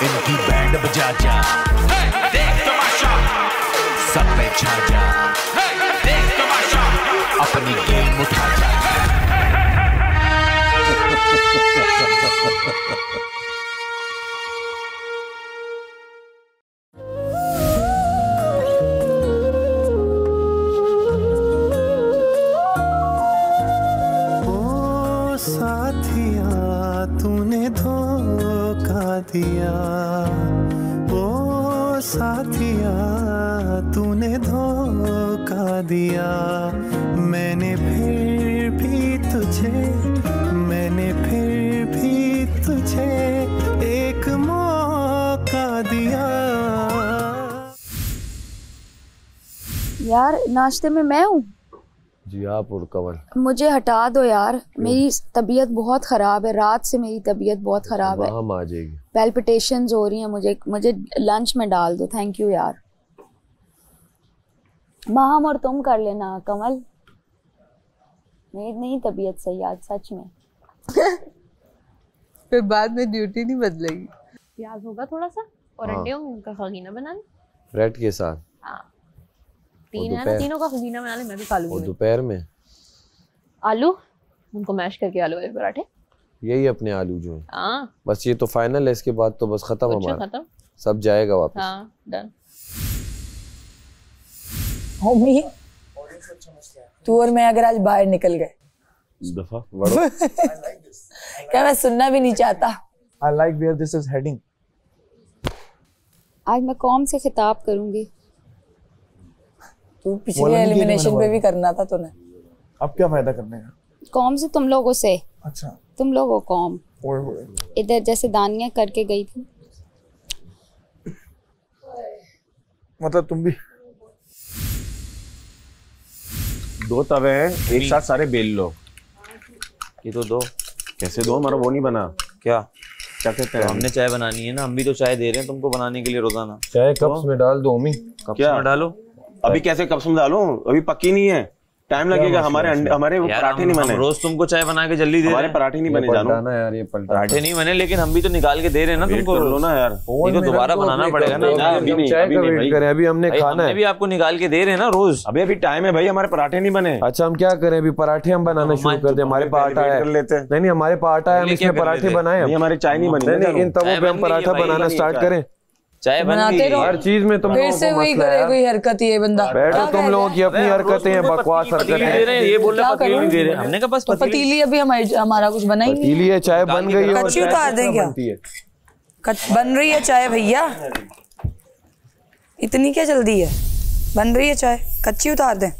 इनकी बैंड बजा जा, देख तमाशा, सब पे छा जा, देख तमाशा, अपनी गेम उठा जा। ओ साथिया तूने धोखा दिया, ओ साथिया तूने धोखा दिया। मैंने फिर भी तुझे एक मौका दिया। यार नाश्ते में मैं हूँ जी, आप और कवल मुझे हटा दो यार, मेरी तबीयत बहुत ख़राब है, रात से मेरी तबीयत बहुत ख़राब है, हम आ जाएगी, पैल्पिटेशंस हो रही हैं, मुझे लंच में डाल दो, थैंक यू यार। माहम और तुम कर लेना कमल, मेरी नहीं तबीयत सही आज सच में। फिर बाद में ड्यूटी नहीं बदलेगी। प्याज होगा थोड़ा सा और अंडे का खगीना बना ले ब्रेड के साथ। हाँ, तीन है ना, तीनों का खगीना बना ले, मैं भी खा लूंगी। और दोपहर में आलू उनको मैश करके आलू वाले पराठे, यही अपने आलू जो है। हाँ बस ये तो फाइनल है, इसके बाद तो बस खत्म हमारा, खत्म, सब जाएगा वापस। हाँ डन। मम्मी तू और मैं अगर आज बाहर निकल गए दफा बड़ो क्या मैं सुनना भी नहीं चाहता। I like where this is heading. आज मैं कौम से खिताब करूंगी। तू पिछले एलिमिनेशन पे भी करना था तूने, अब क्या फायदा करने का? कौम से तुम लोगों से। अच्छा तुम लोगों कौम इधर जैसे दानिया करके गई थी, मतलब तुम भी दो तवे हैं, एक साथ सारे बेल लो। ये तो दो। कैसे दो? हमारा वो नहीं बना। क्या कहते हैं? हमने चाय बनानी है ना, हम भी तो चाय दे रहे हैं तुमको बनाने के लिए रोजाना। चाय कप्स में डाल दो अम्मी। कप्स में डालो। अभी कैसे कप्स में डालूं? अभी पक्की नहीं है, टाइम लगेगा। हमारे वो पराठे नहीं बने। रोज तुमको चाय बना के जल्दी दे रहे हैं। हमारे पराठे नहीं बने जानो यार, ये पराठे नहीं बने, लेकिन हम भी तो निकाल के दे रहे हैं ना तुमको। लो ना यार, ये तो दोबारा बनाना पड़ेगा ना। अभी हमने खाना है, अभी आपको निकाल के दे रहे हैं ना रोज। अभी टाइम है भाई, हमारे पराठे नहीं बने। अच्छा हम क्या करें, अभी पराठे हम बनाना शुरू कर दे। हमारे पास आटा है, नहीं हमारे पास आटा है, हम इसमें पराठे बनाए। हमारे चाय नहीं बनी, इन तवों पे हम पराठा बनाना स्टार्ट करें। चाय बनाते रहो, हर चीज में तुम फिर से वही करे कोई हरकत। ये बंदा बैठो, तुम लोगों की अपनी हरकतें हैं, बकवास हरकतें हैं। ये बोल रहे पतीली नहीं दे रहे, हमने कहा बस पतीली अभी हमारा कुछ बना ही नहीं। पतीली है, चाय बन गई है, कच्ची उतार दें क्या? बन रही है चाय भैया, इतनी क्या जल्दी है? बन रही है चाय, कच्ची उतार दें।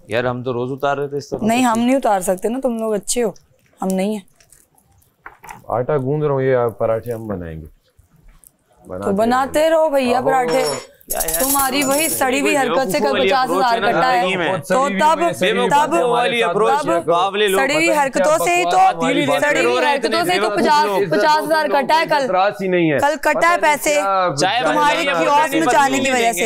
यार हम तो रोज उतार रहे थे इस तरह। नहीं हम नहीं उतार सकते ना, तुम लोग अच्छे हो, हम नहीं है। आटा गूंद रहा हूँ, ये पराठे हम बनाएंगे। तो बनाते रहो भैया पराठे। तुम्हारी वही सड़ी हुई हरकत से कल 50,000 कटा है, तो तब सड़ी हुई हरकतों से ही तो 50,000 कटा है कल कटा है पैसे तुम्हारे कियोस्क में जाने की वजह से।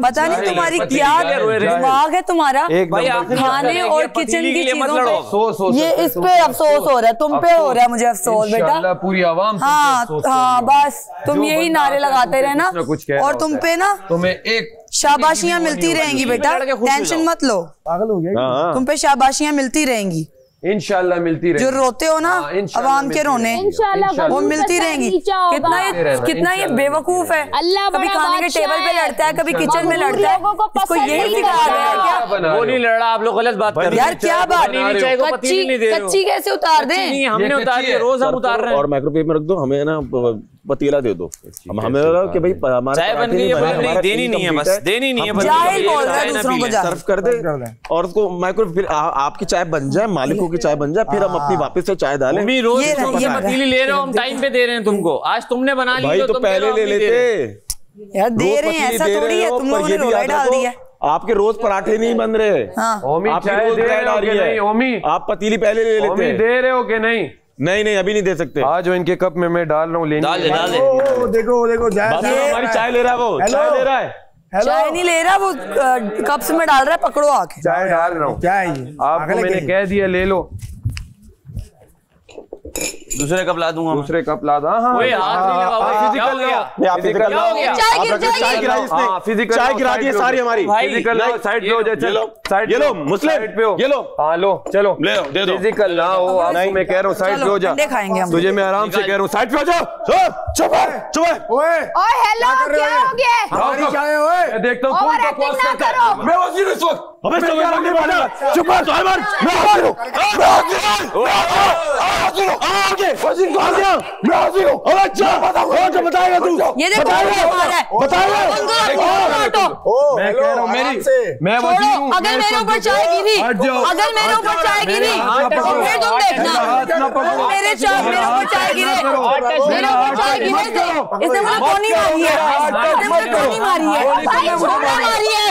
पता नहीं तुम्हारी क्या दिमाग है तुम्हारा, खाने और किचन की चीजों पे ये इस पे अफसोस हो रहा है, तुम पे हो रहा है मुझे अफसोस बेटा। पूरी आवाम। हाँ हाँ बस तुम यही नारे लगाते रहना, और तुम पे ना तुम्हें एक शाबाशियां मिलती रहेंगी बेटा, टेंशन मत लो। पागल हो गया, तुम पे शाबाशियां मिलती रहेंगी, इंशाल्लाह मिलती रहेगी। जो रोते हो ना अवाम के रोने, वो मिलती रहेंगी। कितना ये बेवकूफ है, कभी खाने के टेबल पे लड़ता है, कभी किचन में लड़ता है। इसको यही सिखाया गया है क्या? वो नहीं लड़ा, आप लोग गलत बात कर रहे हैं। यार क्या बात, कच्ची कैसे उतार दें? हमने उतारी है, रोज हम उतार रहे हैं। और माइक्रोवेव में रख दो, हमें ना पतीला दे दो। हमें लगा कि भाई हमारे चाय बन गई है, देनी नहीं है, बस देनी नहीं है। जाहिल बोल रहा है दूसरों को, सर्व कर दे और उसको माइक्रोवेव, फिर आपकी चाय बन जाए, मालिकों की चाय बन जाए, फिर हम अपनी वापस से चाय डालें। रोज ये पतीली ले रहे हो, हम टाइम पे दे रहे हैं तुमको। आज तुमने बना ली भाई, तो पहले ले लेते यार। दे रहे हैं ऐसा थोड़ी है, तुम लोगों ने रोलाई डाल दी है। आपके रोज पराठे नहीं बन रहे। आप पतीली पहले ले लेते, दे रहे हो कि नहीं? नहीं अभी नहीं दे सकते। आज इनके कप में मैं डाल रहा हूँ, देखो हमारी चाय ले रहा है, वो चाय ले रहा है। चाय नहीं ले रहा, वो कप्स में डाल रहा है, पकड़ो आके। चाय डाल रहा हूँ, क्या है ये? आपको मैंने कह दिया ले लो। दूसरे कप ला दूंगा। दूसरे कप ला दो। हाँ फिजिकल फिजिकल चाय गिरा दी सारी हमारी। फिजिकल साइड पे हो जाए। चलो साइड ये लो मुस्लिम साइड पे हो। ये लो हाँ लो चलो ले दे दो। फिजिकल ना हो आप, मैं कह रहा हूँ साइड पे हो जा। तुझे मैं आराम से कह रहा हूँ साइड पे हो जा। चुप ओए हेलो क्या हो गया? हमारी चाय है ओए। मैं देखता हूँ कौन बकवास करता है। मैं वजीर इस वक्त। अबे चुप है चुप है साइमन। मैं हाजिर हूँ। आगे वजीर को आ गया। मैं हाजिर हूँ। अबे चल बताएगा तू। ये देखो बताएगा। मैं कह रहा हूँ मैं वजीर हूँ। अगर मेरे ऊपर चाय गिरी, अगर मेरे ऊपर चाय गिरी तो फिर तुम देखना। मेरे ऊपर चाय गिरे, मेरे ऊपर चाय गिरे इसने मुझे टोनी मारी है, इसने मुझे टोनी मारी है, मारी है।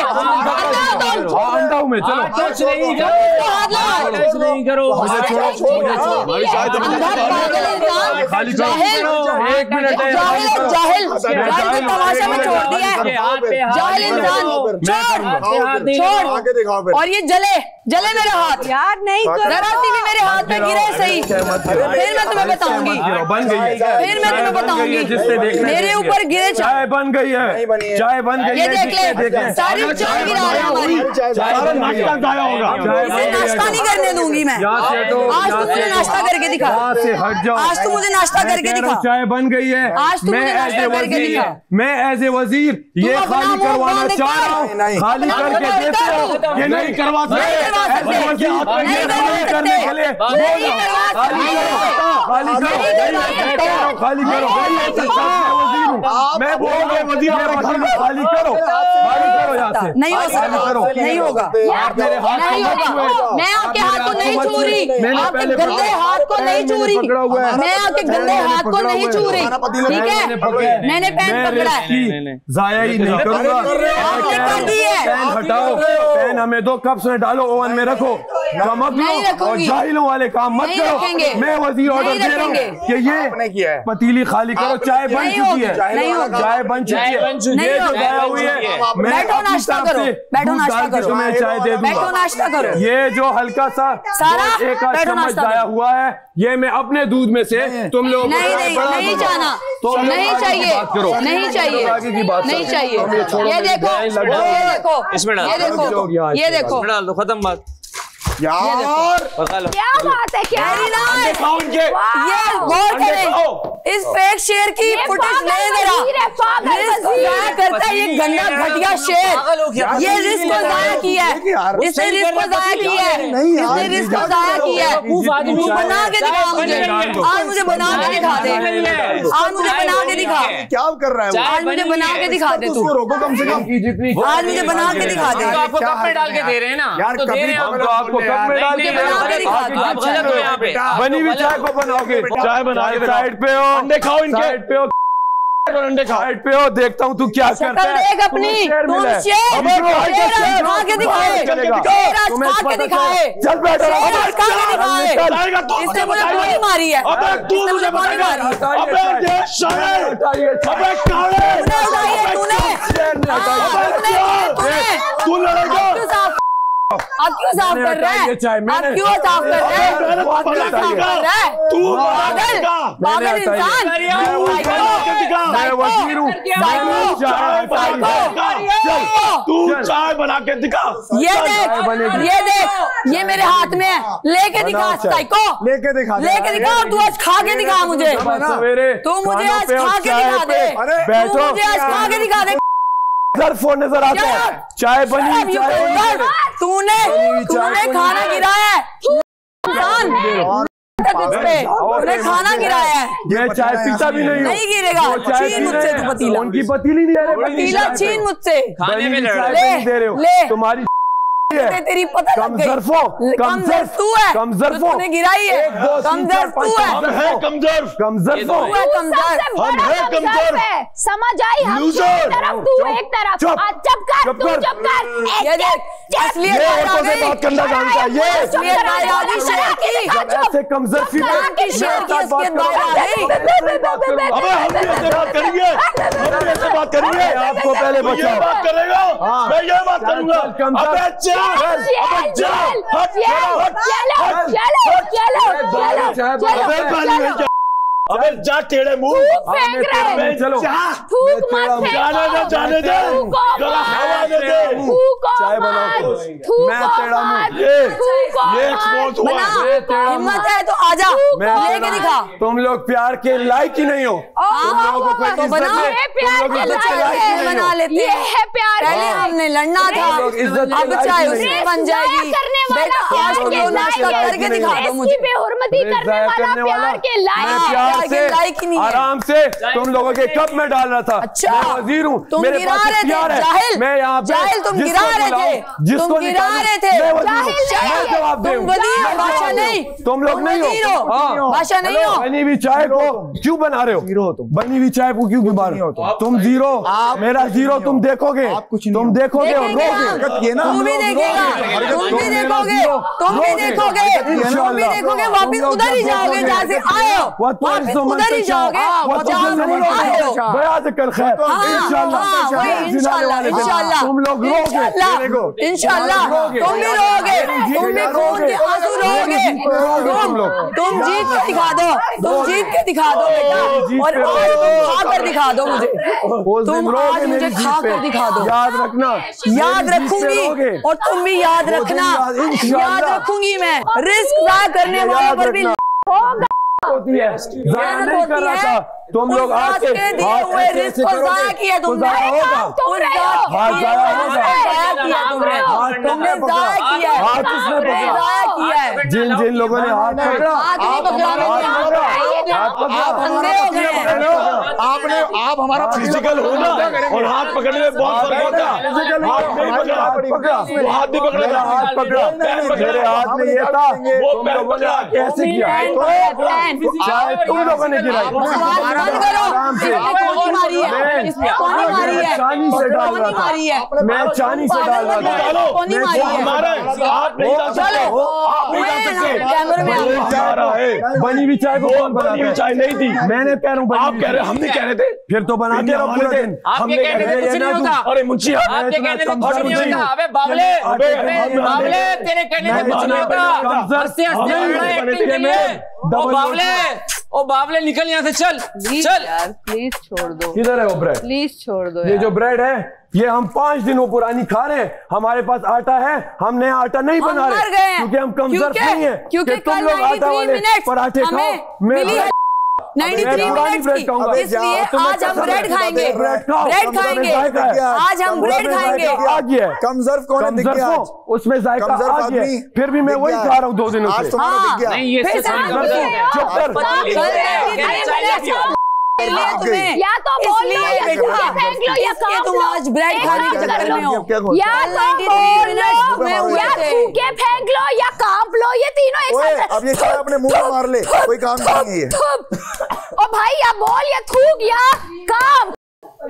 अंडा हूँ मैं। चलो टच नहीं करो। खाली एक मिनट जाहिल तमाशा में छोड़ दिया है। जाहिल इंसान छोड़। और ये जले मेरे हाथ यार। नहीं जरा सी भी मेरे हाथ पे गिरे सही फिर मैं तुम्हें बताऊंगी। बन गई है। फिर मैं तुम्हें बताऊंगी मेरे ऊपर गिरे। चाय बन गई है। चाय बन गई है। ये देख ले सारी चाय गिरा है हमारी। नाश्ता गाया होगा। इसे नाश्ता नहीं करने दूंगी मैं। आज तू मुझे नाश्ता करके दिखा। हट जाओ। आज तू मुझे नाश्ता करके दिखा। चाय बन गई है। आज तू मुझे नाश्ता करके दिखा। मैं एज ए वजीर ये खाली करवाना चाह रहा हूँ। खाली करके देते हो ये नहीं करवाते। करने के लिए खाली करो। मैं बोल रहा हूँ वजीर खाली करो यहाँ से। नहीं होगा मेरे हाथ नहीं होगा। मैं आपके हाथ को नहीं छू रही। आपके गंदे हाथ को नहीं छू रही। मैं आपके गंदे हाथ को नहीं छू रही। ठीक है मैंने पेन पकड़ा है। जाया ही नहीं करूंगा। आपने कर दी है। पेन हटाओ। पेन हमें दो कप्स में डालो ओवन में रखो। और जाहिलों वाले काम मत करो। मैं वजीर ऑर्डर दे रहा हूँ कि ये पतीली खाली करो। चाय बन चुकी है। चाय बन चुकी है। ये जो गाया हुई है बैठो नाश्ता करो। बैठो नाश्ता करो। मैं चाय दे दूंगा। बैठो नाश्ता करो। ये जो हल्का सा एक आध चम्मच गाया हुआ है ये मैं अपने दूध में से तुम लोग नहीं जाना नहीं चाहिए नहीं चाहिए नहीं चाहिए। ये देखो ये देखो खत्म बात यार क्या बात है? क्या ये गौर करें इस फेक शेर की फुटेज नहीं दे रहा करता है। ये गंदा घटिया शेर ये रिस्क को जाया किया है। इसने रिस्क को जाया किया है। इसने रिस्क को जाया किया है। बना के दिखा मुझे। आज मुझे बना के दिखा दे। आज मुझे बना के दिखा। क्या कर रहा है? आज मुझे बना के दिखा दे तू। रोको कम से कम। आज मुझे बना के दिखा दे। आपको कप में डाल के दे रहे हैं ना यार तो दे रहे हैं आपको कप में डाल के आप गलत हो यहाँ पे। बनी हुई चाय को बनाओगे। चाय बना के साइड पे हो। अंडे खाओ इनके। साइड पे हो। अंडे खाओ। साइड पे हो। देखता हूँ तू क्या करता है। देख अपनी तुम शेर खा के दिखाए। खा के दिखाए। चल बैठो। इसने मुझे गोली मारी है। तू मुझे मारेगा। तू लड़ेगा। आप क्यों साफ कर रहे हैं? आप क्यों साफ कर रहे हैं? तू पागल इंसान। मैं वजीर हूँ। तू चाय बना के दिखा। ये देख ये मेरे हाथ में है। लेके दिखा साइको। लेके दिखा तू आज खा के दिखा मुझे। तू मुझे आज खा के दिखा दे। तू मुझे आज खा के दिखा दे। फोन नजर आता है। चाय बनी। तूने खाना गिराया है। तूने खाना गिराया है। ये चाय पीता भी नहीं गिरेगा। छीन मुझसे तू पतीला। उनकी पतीली नहीं दे रहे। पतीला छीन मुझसे। खाने में लड़ रहे ले तुम्हारी तेरी पता लग गई। कमजोर तू है। तूने गिराई है। कमजोर तू है। हम है कमजोर। कमजोर तू है। कमजोर हम है कमजोर। समझ आई? हम एक तरफ तू एक तरफ। चुप कर। ये देख असलियत बात करना जानता है। ये कमजोर शेर की असलियत बाहर आ गई। अबे हम भी ऐसे बात करेंगे। आपको पहले बचाओ। बात करेगा। मैं ये बात करूंगा। चलो अबे जा टेढ़े मुंह। चलो जाने दे जरा हवा दे दे। चाय बनाओ। मैं टेढ़ा मुंह। ये एक्सपोज हुआ। हिम्मत है तो आजा, लेके दिखा। तुम लोग प्यार के लायक ही नहीं हो। तुम लोगों को कोई बना लेते हैं। पहले हमने लड़ना था, अब चाहे उसमें बन जाएगी। बेटा आज तुम लोग नाश्ता करके दिखा दो मुझे। लायक ही नहीं है। आराम से तुम लोगों के कप में डाल रहा था। अच्छा, मैं वजीर हूँ, तुम मेरे गिरा पास रहे थे। इख्तियार है। जाहिल, मैं यहाँ पे जाहिल तुम गिरा रहे थे। जिसको गिरा रहे थे। मैं जवाब दूं। बादशाह नहीं, तुम लोग नहीं हो। बादशाह नहीं हो। बनी हुई चाय को क्यों बना रहे हो? बनी हुई चाय को क्यों बना रहे हो? तुम जीरो, मेरा जीरो। तुम देखोगे, तुम देखोगे और रोगे। तुम भी देखेगा, तुम भी देखोगे, तुम भी देखोगे, तुम भी देखोगे। वापिस उधर ही जाओगे जहाँ से आए हो, वापिस उधर ही जाओगे जहाँ से आए हो। बयाद कर खैर, इंशाल्लाह, इंशाल्लाह, तुम लोग रोगे, इंशाल्लाह तुम भी रोगे, तुम भी खून के आंसू रोगे। तुम जीत के दिखा दो, तुम जीत के दिखा दो बेटा, और आज तुम खा कर दिखा दो मुझे। तुम आज मुझे खा कर दिखा दो। याद रखना, याद रखूंगी, और तुम भी याद रखना। याद रखूंगी मैं। रिस्क ज़ाया करने वालों पर भी होती है। ज़ाया नहीं कर रहा था। तुम लोग आके दिए हुए रिस्क को ज़ाया किया तुमने। ज़ाया होगा, तुमने ज़ाया किया, हाथ उसने पकड़ा। जिन जिन लोगों ने हाथ पकड़ा, आपने आप हमारा फिजिकल होना और हाथ पकड़ने में बहुत फर्क होता है। हाथ नहीं पकड़ा, हाथ नहीं पकड़ा, हाथ पकड़ा। मेरे हाथ में ये था, तुम लोगों ने कैसे किया? शायद तुम लोगों ने गिराई। आराम से चानी से डाल रहा था। मैं चानी से डाल रहा था। बनी हुई चाय को कौन बनाता है? चाय नहीं थी, मैंने कह रहा हूँ। आप कह रहे, हम नहीं कह रहे थे। फिर तो बना के रहो पूरे दिन। आपके कहने से कुछ नहीं होता। अरे मुंशी, आपके कहने से कुछ नहीं होता। अबे बावले, बावले, तेरे कहने से कुछ नहीं होता। हंसते हंसते एक्टिंग के लिए। ओ बावले, ओ बावले, निकल यहाँ से, चल चल यार प्लीज छोड़ दो। किधर है वो ब्रेड? प्लीज छोड़ दो। ये जो ब्रेड है, ये हम 5 दिनों पुरानी खा रहे हैं। हमारे पास आटा है, हम नया आटा नहीं बना रहे, क्योंकि हम कमजोर नहीं है। क्योंकि तुम लोग आटा वाले पराठे खाओ, मैं 93 मिनट की, इसलिए आज हम ब्रेड खाएंगे। ब्रेड खाएंगे आज हम, ब्रेड खाएंगे। आ गया कमजोर कौन है? दिख गया आज उसमें जायका आ गया। फिर भी मैं वही खा रहा हूँ 2 दिनों से। नहीं, ये या तो बोल लो या फेंक लो, या तुम आज ब्रेड खाने के चक्कर में हो। या तो बोल लो या थूके फेंक लो या कांप लो, ये तीनों एक साथ। अब ये चाय अपने मुंह में मार ले, कोई काम नहीं है। ओ भाई, या बोल या थूक या काम,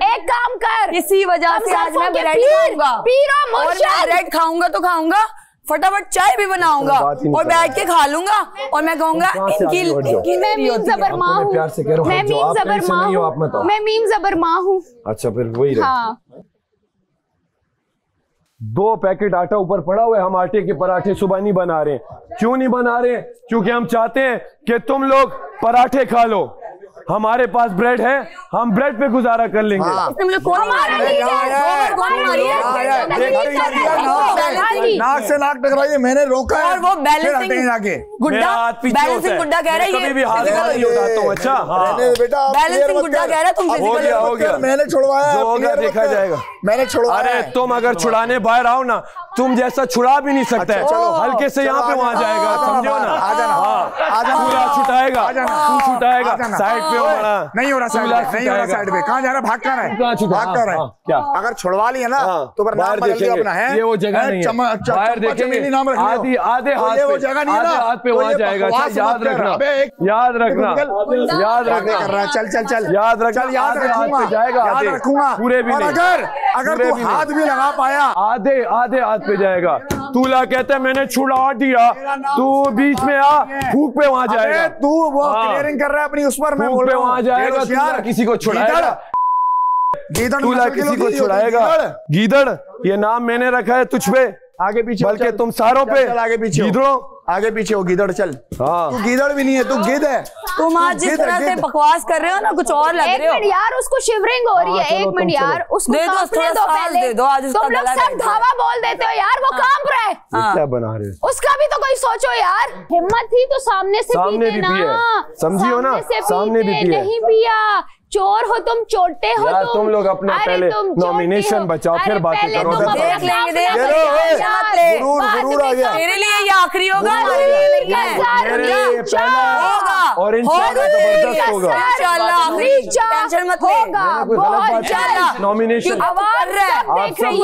एक काम कर। इसी वजह से आज मैं ब्रेड खाऊंगा। और मैं ब्रेड खाऊंगा तो खाऊंगा, फटाफट चाय भी बनाऊंगा और बैठ के खा लूंगा। और मैं कहूंगा इनकी मैं मीम जबर माँ हूँ, मैं मीम जबर माँ हूँ, मैं मीम जबर माँ हूँ। अच्छा, फिर वही रहे। हाँ। 2 पैकेट आटा ऊपर पड़ा हुआ है। हम आटे के पराठे सुबह नहीं बना रहे। क्यों नहीं बना रहे? क्योंकि हम चाहते हैं कि तुम लोग पराठे खा लो। हमारे पास ब्रेड है, हम ब्रेड पे गुजारा कर लेंगे। मुझे कौन मारा? नाक से नाक टकराइए, मैंने रोका है। और वो बैलेंसिंग गुड्डा, बैलेंसिंग गुड्डा कह रहा है कभी भी हाथ नहीं उठाता हूँ। अच्छा, बेटा बैलेंसिंग गुड्डा कह रहा है तुम फिजिकल हो गया। मैंने छुड़वाया, जो होगा देखा जाएगा। मैंने छुड़वाया। अरे तुम अगर छुड़ाने बाहर आओ ना, तुम जैसा छुड़ा भी नहीं सकता है। हल्के से यहाँ पे वहाँ जाएगा, समझो ना। पूरा छुटाएगा, तू छुटाएगा। साइड पे हो बड़ा, नहीं हो रहा साइड पे। कहाँ जा रहा? भाग कर रहा है क्या? अगर छुड़वा लिया ना तो बाहर देखेंगे। ये वो जगह नहीं है, बाहर देखेंगे। आधे हाथ वो जगह नहीं है ना, हाथ पे वहाँ जाएगा। याद रखना, याद रखना, याद रखना। चल चल चल, याद रखना। याद रखूंगा पूरे भी नहीं। अगर तू हाथ भी लगा पाया, आधे आधे हाथ पे जाएगा। तूला कहता है मैंने छुड़ा दिया, तू बीच में आ, फूक पे वहाँ जाएगा। तू वो क्लियरिंग कर रहा है अपनी उस पर, मैं फूक पे वहाँ जाएगा। तूला किसी को छुड़ाएगा, तूला किसी को छुड़ाएगा। गीदड़, ये नाम मैंने रखा है तुझ पे, आगे पीछे बल्कि तुम सारों पे। आगे पीछे गीदड़ों, आगे पीछे हो गीदड़ चल। तू गीदड़ भी नहीं है, तू गिद्ध है। तुम आज जिस तरह से बकवास कर रहे हो ना कुछ और लग रहे हो। एक मिनट यार, उसको शिवरिंग हो रही है। एक मिनट यार, उसको कांपने दो पहले। तुम लोग सब धावा बोल देते हो यार, वो कांप रहा है। क्या बना रहे हो? उसका भी तो कोई सोचो यार। हिम्मत थी तो सामने से पीते ना, समझी हो ना, सामने भी पिए। नहीं पिया, चोर हो तुम, चोटे हो तुम लोग अपने पहले नॉमिनेशन बचाओ, फिर बातें करो। देख लेंगे, गुरूर आ गया। तेरे लिए ये आखिरी होगा, हमारे लिए नहीं है। होगा और इंशाल्लाह जबरदस्त होगा। टेंशन मत ले। नॉमिनेशन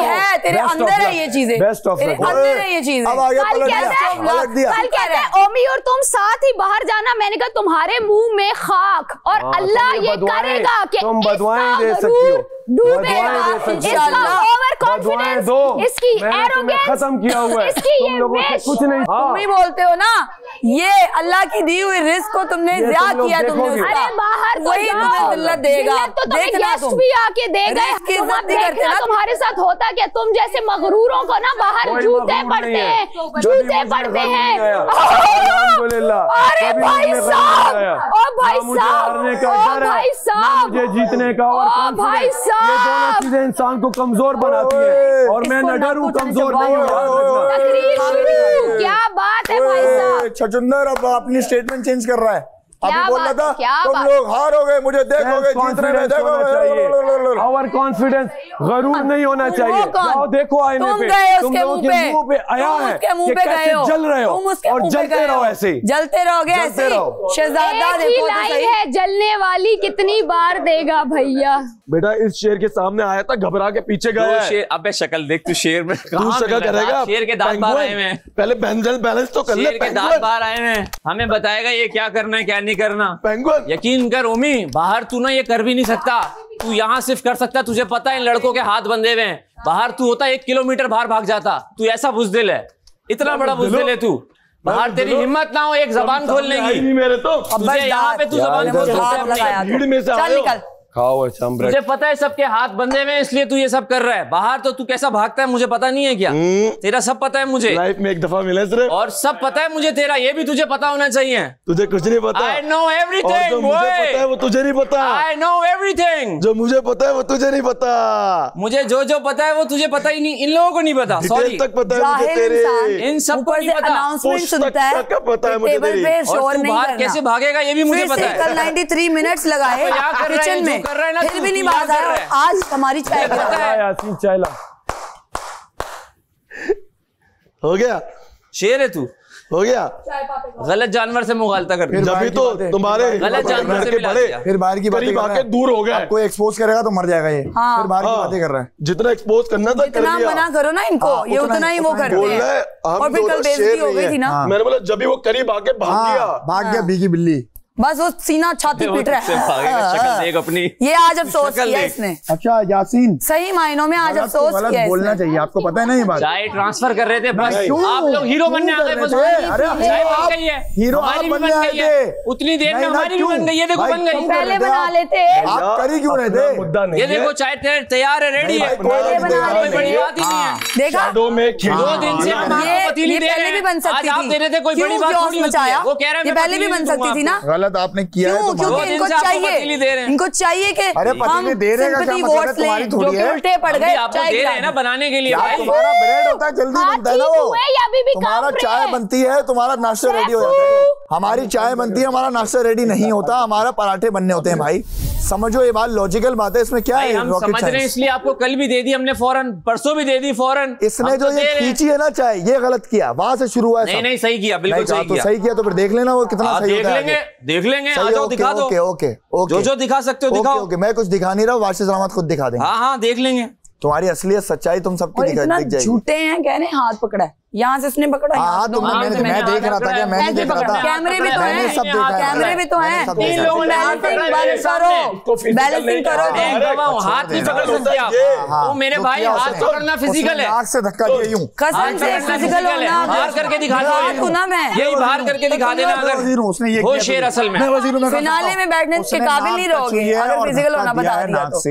है तेरे अंदर है ये चीजें, बेस्ट ऑफ तेरे अंदर है ये चीजें। अब आगे पलट दिया। कल कहते हैं ओमी और तुम साथ ही बाहर जाना। मैंने कहा तुम्हारे मुंह में खाक, और अल्लाह ये करेगा कि तुम बदवाएं दे सकती हो, डूबेगा। इसका ओवर कॉन्फिडेंस, इसकी एरोगेंस खत्म किया हुआ है। इसकी ये विश, कुछ नहीं। तुम ही बोलते हो ना, ये अल्लाह की दी हुई रिस्क को तुमने ज़िया किया। तुमने अरे बाहर तो वही तुम्हें जिल्लत देगा। तो देखना तुम भी आके देगा। तुम्हारे साथ होता क्या? तुम जैसे मगरूरों को ना बाहर जूते पड़ते हैं, जूते पड़ते हैं। अरे भाई साहब, ओ भाई साहब, ओ भाई साहब, मुझे जीतने का और भाई साहब, ये दोनों चीजें इंसान को कमजोर बनाती है। और मैं न डरूं, कमजोर नहीं हूं। क्या बात है भाई साहब। छछुंदर अब अपनी स्टेटमेंट चेंज कर रहा है। अभी क्या बोल रहा था तुम लोग हारोगे, मुझे देखोगे, जीतने में देखोगे। और कॉन्फिडेंस, गरूर नहीं होना चाहिए। जाओ देखो आईने पे, तुम लोगों के मुंह पे आया है कि कैसे जल रहे हो, और जलते रहो ऐसे, जलते रहोगे ऐसे। शहजादा देखो तो सही है, जलने वाली कितनी बार देगा भैया। बेटा इस शेर के सामने आया था, घबरा के पीछे गया। शेर, अबे शक्ल देख तू, शेर में तू शक्ल करेगा। शेर के दांत बाहर आए हैं, पहले बैलेंस तो कर ले। शेर के दांत बाहर आए हैं, हमें बताएगा ये क्या करना है क्या नहीं करना। पेंगुइन, यकीन कर ओमी, बाहर तू ना ये कर भी नहीं सकता। तू यहाँ सिर्फ कर सकता, तुझे पता है इन लड़कों के हाथ बंधे हुए हैं। बाहर तू होता 1 किलोमीटर बाहर भाग जाता। तू ऐसा बुजदिल है, इतना बड़ा बुजदिल है तू। बाहर तेरी हिम्मत ना हो एक जबान खोलने की। मेरे तो यहाँ पे तू जबान खोल सकता है। भीड़ में से निकल। खाओ मुझे पता है सबके हाथ बंधे में, इसलिए तू ये सब कर रहा है। बाहर तो तू कैसा भागता है मुझे पता नहीं है क्या? तेरा सब पता है मुझे, लाइफ में एक दफा मिले सिर्फ, और सब पता है मुझे तेरा, ये भी तुझे पता होना चाहिए। तुझे कुछ नहीं पता। I know everything, जो मुझे पता है वो तुझे नहीं पता। I know everything, जो मुझे पता है वो तुझे नहीं पता। मुझे जो पता है वो तुझे पता ही नहीं, इन लोगों को नहीं पता। सॉरी तक पता है मुझे तेरे, इन सबको नहीं पता। अनाउंसमेंट सुनता है, पता है मुझे तेरी, और तू बाहर कैसे भागेगा ये भी मुझे पता है। कल 93 मिनट्स लगाए किचन में, फिर भी नहीं बात आ रहा है। आज हमारी चाय चाय ला। हो गया, शेर है तू, हो गया। गलत जानवर से मुगालता कर, जब तो तुम्हारे गलत जानवर से बड़े, फिर बाहर की बातें दूर हो गया। कोई एक्सपोज करेगा तो मर जाएगा ये। फिर बाहर की बातें कर रहा है। जितना एक्सपोज करना था इतना मना करो ना इनको, ये उतना ही वो करते हैं। और फिर कल बेइज्जती हो गई थी ना। मैंने बोला जब भी वो करीब आके भाग गया भीगी बिल्ली, बस वो सीना छाती पीट रहा है। शक्ल देख अपनी, ये आज अफसोस किया इसने। अच्छा यासीन, सही मायनों में आज अफसोस किया। बोलना चाहिए, आपको पता है ना ये बात। चाय ट्रांसफर कर रहे थे बस, आप लोग हीरो बनने आ गए। बस चाय बन गई है, हमारी भी बन गई है, उतनी देर में हमारी भी बन गई है। देखो बन गई, पहले बना लेते। आप कर ही क्यों रहे थे? ये देखो चाय तैयार है, रेडी है, कोई बड़ी बात ही नहीं है। देखा 2 दिन से पतीली दे रहे हैं, बन सकती आप दे रहे थे, कोई बड़ी बात थोड़ी होती है। वो कह रहे हैं पहले भी बन सकती थी ना। गलत आपने किया। क्योंकि इनको चाहिए कि हम सिंपैथी वोट्स लें, जो कि उल्टे पड़ गए। चाय दे रहे हैं ना बनाने के लिए। तुम्हारा ब्रेड होता है, जल्दी बनता है ना वो। तुम्हारा चाय बनती है, तुम्हारा नाश्ता रेडी हो जाता है। हमारी चाय बनती है, हमारा नाश्ता रेडी नहीं होता, हमारा पराठे बनने होते हैं। भाई समझो ये बात, लॉजिकल बात है, इसमें क्या है? हम समझ रहे हैं, इसलिए आपको कल भी दे दी हमने फौरन, परसों भी दे दी फौरन। इसने जो ये खींची है ना चाय, ये गलत किया, वहां से शुरू हुआ है। नहीं सही किया, बिल्कुल सही किया। सही किया तो फिर देख लेना वो कितना सही होता है। देख लेंगे, आ जाओ दिखा दो। ओके जो दिखा सकते हो दिखाओ। मैं कुछ दिखा नहीं रहा हूँ, वाशिद रहमत खुद दिखा देंगे। हाँ देख लेंगे। तुम्हारी असलियत सच्चाई तुम सबकी दिख जाएगी। झूठे हैं कह रहे हैं, हाथ पकड़ा है, यहाँ से इसने पकड़ा। हाँ तो मैं देख रहा था, क्या मैं नहीं देख रहा था? कैमरे भी तो हैं, सब देखा, कैमरे भी तो हैं। तीन लोगों ने बैलेंसिंग करो। हाथ नहीं पकड़ सकते आप, वो मेरे भाई हाथ पकड़ना फिजिकल है। आग से धक्का दिया यूं, कसम से फिजिकल होना। बाहर करके दिखा दो ना, मैं यही बाहर करके दिखा देना। अगर उसने ये वो शेर असल में फिनाले में बैठने के काबिल नहीं रहोगे अगर फिजिकल होना बता दिया तो।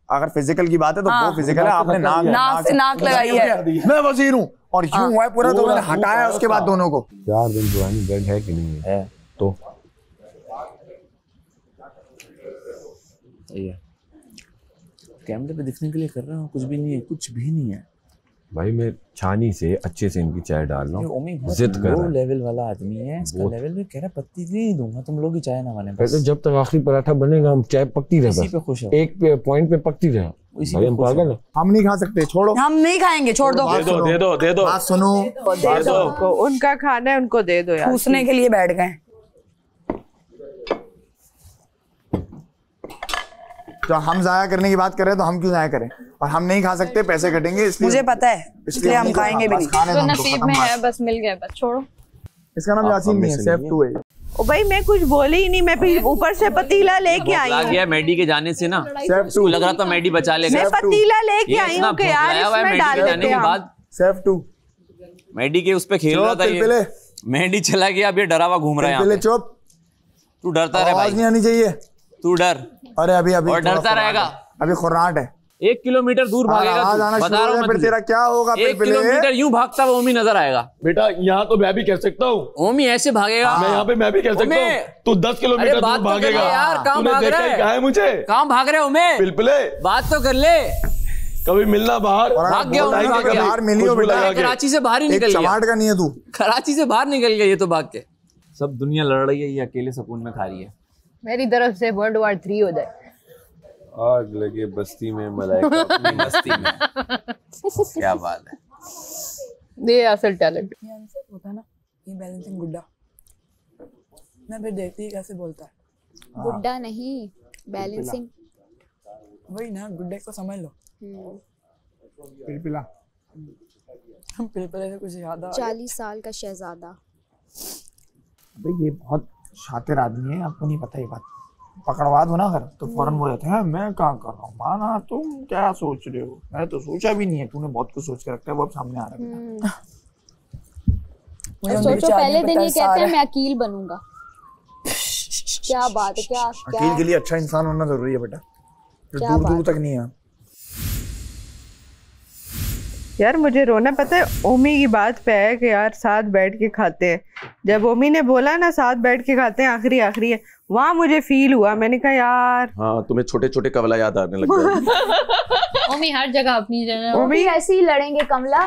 अगर फिजिकल की बात है तो वो फिजिकल है, आपने नाक से नाक लगाई है। मैं वजीर हूँ और यूं हुआ है पूरा, तो मैंने हटाया उसके बाद दोनों को। 4 दिन पुरानी बेड है कि नहीं है? तो सही है, कैमरे पे दिखने के लिए कर रहा हूँ, कुछ भी नहीं है, कुछ भी नहीं है भाई। मैं छानी से अच्छे से इनकी चाय डाल रहा हूँ, जिद कर रहा है। लेवल वाला आदमी है, इसका लेवल में कह रहा पत्ती नहीं दूंगा, तुम लोग ही चाय ना माने बस। तो जब तक आखिरी पराठा बनेगा हम चाय पकती रहे, इसी पे खुश हो, एक पॉइंट पे पकती रहे। भाई हम पागल हैं, हम नहीं खा सकते, छोड़ो। हम नहीं खाएंगे, छोड़ दो। दे दो बात सुनो, दे दो, उनका खाना है, उनको दे दो यार। पूछने के लिए बैठ गए। तो हम जाया करने की बात कर रहे हैं तो हम क्यों जाया करें? और हम नहीं खा सकते, पैसे कटेंगे, इसलिए मुझे पता है, इसलिए हम खाएंगे भी नहीं। तो नसीब में है, बस मिल गया, बस छोड़ो। इसका नाम यासीन नहीं है, सेफ 2 है। ओ भाई मैं कुछ बोली ही नहीं, मैं फिर ऊपर से पतीला लेके आई हूँ। गया मैडी के जाने से ना, उसको लग रहा था मैडी बचा लेगा। मैं पतीला लेके आई हूँ कि यार इसमें डाल देते हैं हम। सेफ 2 मैडी के उस पे खेल रहा था ये, मैडी चला गया, अब ये डरावा घूम रहा है। पहले चुप, तू डरता रहे भाई, आवाज नहीं आनी चाहिए, तू डर। अरे अभी और डरता रहेगा, अभी खुर्राहट है। 1 किलोमीटर दूर भागेगा, बता रहा हूँ, फिर तेरा क्या होगा? 1 किलोमीटर यूं भागता हुआ ओमी नजर आएगा। बेटा यहाँ तो मैं भी कह सकता हूँ, ओमी ऐसे भागेगा। मैं यहाँ पे मैं भी कह सकता हूँ, तू 10 किलोमीटर दूर भागेगा यार। कहाँ भाग रहा है मुझे? कहाँ भाग रहे हो? मैं पिलपिले, बात तो कर ले। कभी मिलना बाहर, भाग गया, बाहर मिलियो बेटा, कराची से बाहर ही निकल गया। चमाट का नहीं है तू, कराची से बाहर निकल गया ये तो भाग के। सब दुनिया लड़ रही है, ये अकेले सुकून में खा रही है। मेरी तरफ से World War 3 हो जाए। आग लगे बस्ती में मलाइका अपनी मस्ती में। क्या बात है, ये असल टैलेंट होता ना, ये बैलेंसिंग गुड्डा। मैं फिर देखती है कैसे बोलता है। गुड्डा नहीं, बैलेंसिंग। वही ना, गुड्डे को समझ लो। पिलपिला, पिलपिले से कुछ याद आ। 40 साल का शहजादा। भाई ये बहुत शातिर आदमी है, आपको नहीं पता ये बात। पकड़वा दो ना अगर तो फौरन वो रहते हैं, मैं क्या कर रहा हूँ माना, तुम क्या सोच रहे हो? मैं तो सोचा भी नहीं है, तूने बहुत कुछ सोच के रखा है, वो अब सामने आ रहा है। सोचो पहले दिन ये कहते हैं मैं अकील बनूंगा। क्या बात है, क्या अकील के लिए अच्छा इंसान होना जरूरी है बेटा, जो दूर दूर तक नहीं है। यार मुझे रोना पता है ओमी की बात पे है कि यार साथ बैठ के खाते हैं। जब ओमी ने बोला ना साथ बैठ के खाते हैं, आखिरी आखिरी है, वहाँ मुझे फील हुआ, मैंने कहा यार। हाँ, तुम्हें छोटे छोटे कवला याद आने लग गए। ओमी हर जगह अपनी जगह। ओमी ऐसे ही लड़ेंगे कमला,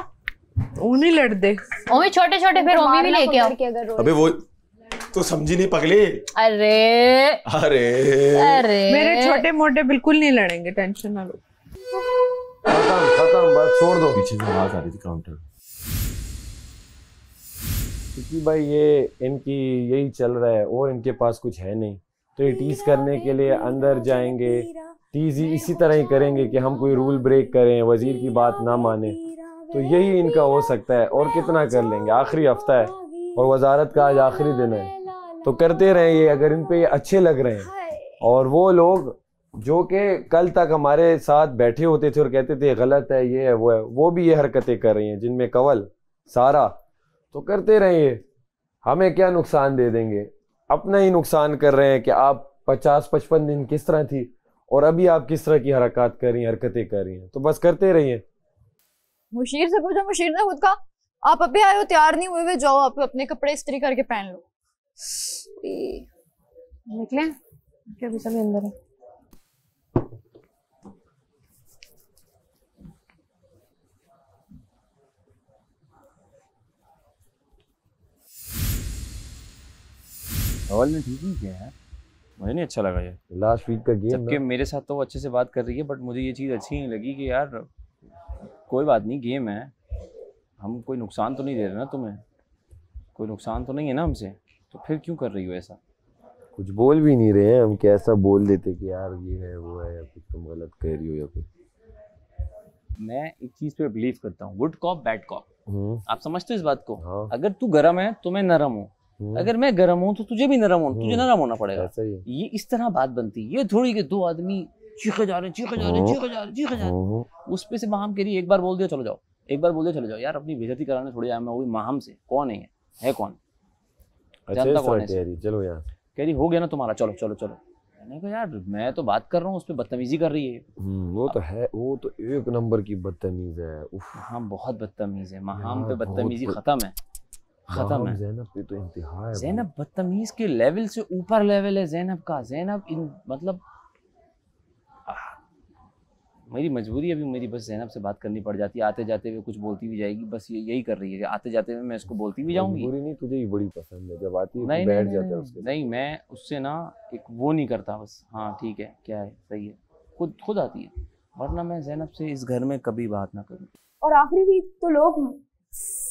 ओमी लड़ दे। ओमी छोटे छोटे, फिर ओमी भी लेके आओ। अबे वो तो समझी नहीं पगली। अरे अरे अरे मेरे छोटे मोटे बिल्कुल नहीं लड़ेंगे, टेंशन ना लो। खत्म बस, छोड़ दो। पीछे से आवाज आ रही थी काउंटर, क्योंकि भाई ये इनकी यही चल रहा है और इनके पास कुछ है नहीं, तो ये टीज करने के लिए अंदर जाएंगे, टीज इसी तरह ही करेंगे कि हम कोई रूल ब्रेक करें, वजीर की बात ना माने, तो यही इनका हो सकता है। और कितना कर लेंगे, आखिरी हफ्ता है और वजारत का आज आखिरी दिन है, तो करते रहे ये। अगर इन पे ये अच्छे लग रहे हैं, और वो लोग जो कि कल तक हमारे साथ बैठे होते थे और कहते थे गलत है, ये है, वो भी ये हरकतें कर रही हैं, जिनमें कवल सारा, तो करते रहिए, हमें क्या नुकसान दे देंगे? अपना ही नुकसान कर रहे हैं कि आप 50-55 दिन किस तरह थी और अभी आप किस तरह की हरकत कर रही हैं, हरकतें कर रही हैं, तो बस करते रहिए। मुशीर से पूछो, मुशीर ने खुद कहा आप अभी आए हो, तैयार नहीं हुए, जाओ आप अपने कपड़े इस्त्री करके पहन लो। निकले क्या? अभी सभी अंदर है। सवाल ने ठीक नहीं किया है, मुझे नहीं अच्छा लगा ये लास्ट वीक का गेम। जबकि मेरे साथ तो वो अच्छे से बात कर रही है, बट मुझे ये चीज़ अच्छी नहीं लगी कि यार कोई बात नहीं, गेम है, हम कोई नुकसान तो नहीं दे रहे ना तुम्हें, कोई नुकसान तो नहीं है ना हमसे, तो फिर क्यों कर रही हो ऐसा? कुछ बोल भी नहीं रहे हैं हम, कैसा बोल देते कि यार ये है वो है, या कुछ तुम गलत कह रही हो या कुछ। मैं एक चीज़ पे बिलीव करता हूँ, गुड कॉप बैड कॉप। आप समझते हो इस बात को? हाँ। अगर तू गर्म है तो मैं नरम हूँ, अगर मैं गर्म हूँ तो तुझे भी नरम होना, तुझे नरम होना पड़ेगा। ये इस तरह बात बनती है, ये थोड़ी कि दो आदमी चीखे जा रहे हैं, चीखे जा रहे हैं, चीखे जा रहे हैं, चीखे जा रहे हैं, उस पे से माहम कह रही, एक बार बोल दिया चलो जाओ, एक बार बोल दिया चलो जाओ। यार अपनी बेइज्जती कराने थोड़ी आया मैं, वो भी माहम से। कौन है कौन? जानता कौन है? चलो यार, कह रही हो गया ना तुम्हारा, चलो चलो चलो, मैंने कहा यार मैं तो बात कर रहा हूँ, उस पर बदतमीजी कर रही है। वो तो है, वो तो एक नंबर की बदतमीज है। हाँ बहुत बदतमीज है, महाम पे बदतमीजी खत्म है, खत्म है। ज़ैनब पे तो इंतहा है। ज़ैनब बदतमीज के लेवल से ऊपर लेवल है ज़ैनब का। ज़ैनब मतलब मेरी मजबूरी अभी मेरी बस ज़ैनब से बात करनी पड़ जाती है, आते जाते हुए कुछ बोलती भी जाएगी, बस यही कर रही है कि आते जाते हुए मैं इसको बोलती भी जाऊंगी। मजबूरी नहीं, तुझे ही बड़ी पसंद है, जब आती है नहीं, बैठ नहीं, जाता है उसके। नहीं मैं उससे ना एक वो नहीं करता, बस हाँ ठीक है क्या है सही है, खुद आती है, वरना मैं ज़ैनब से इस घर में कभी बात ना करूँ। और आखिरी भी तो लोग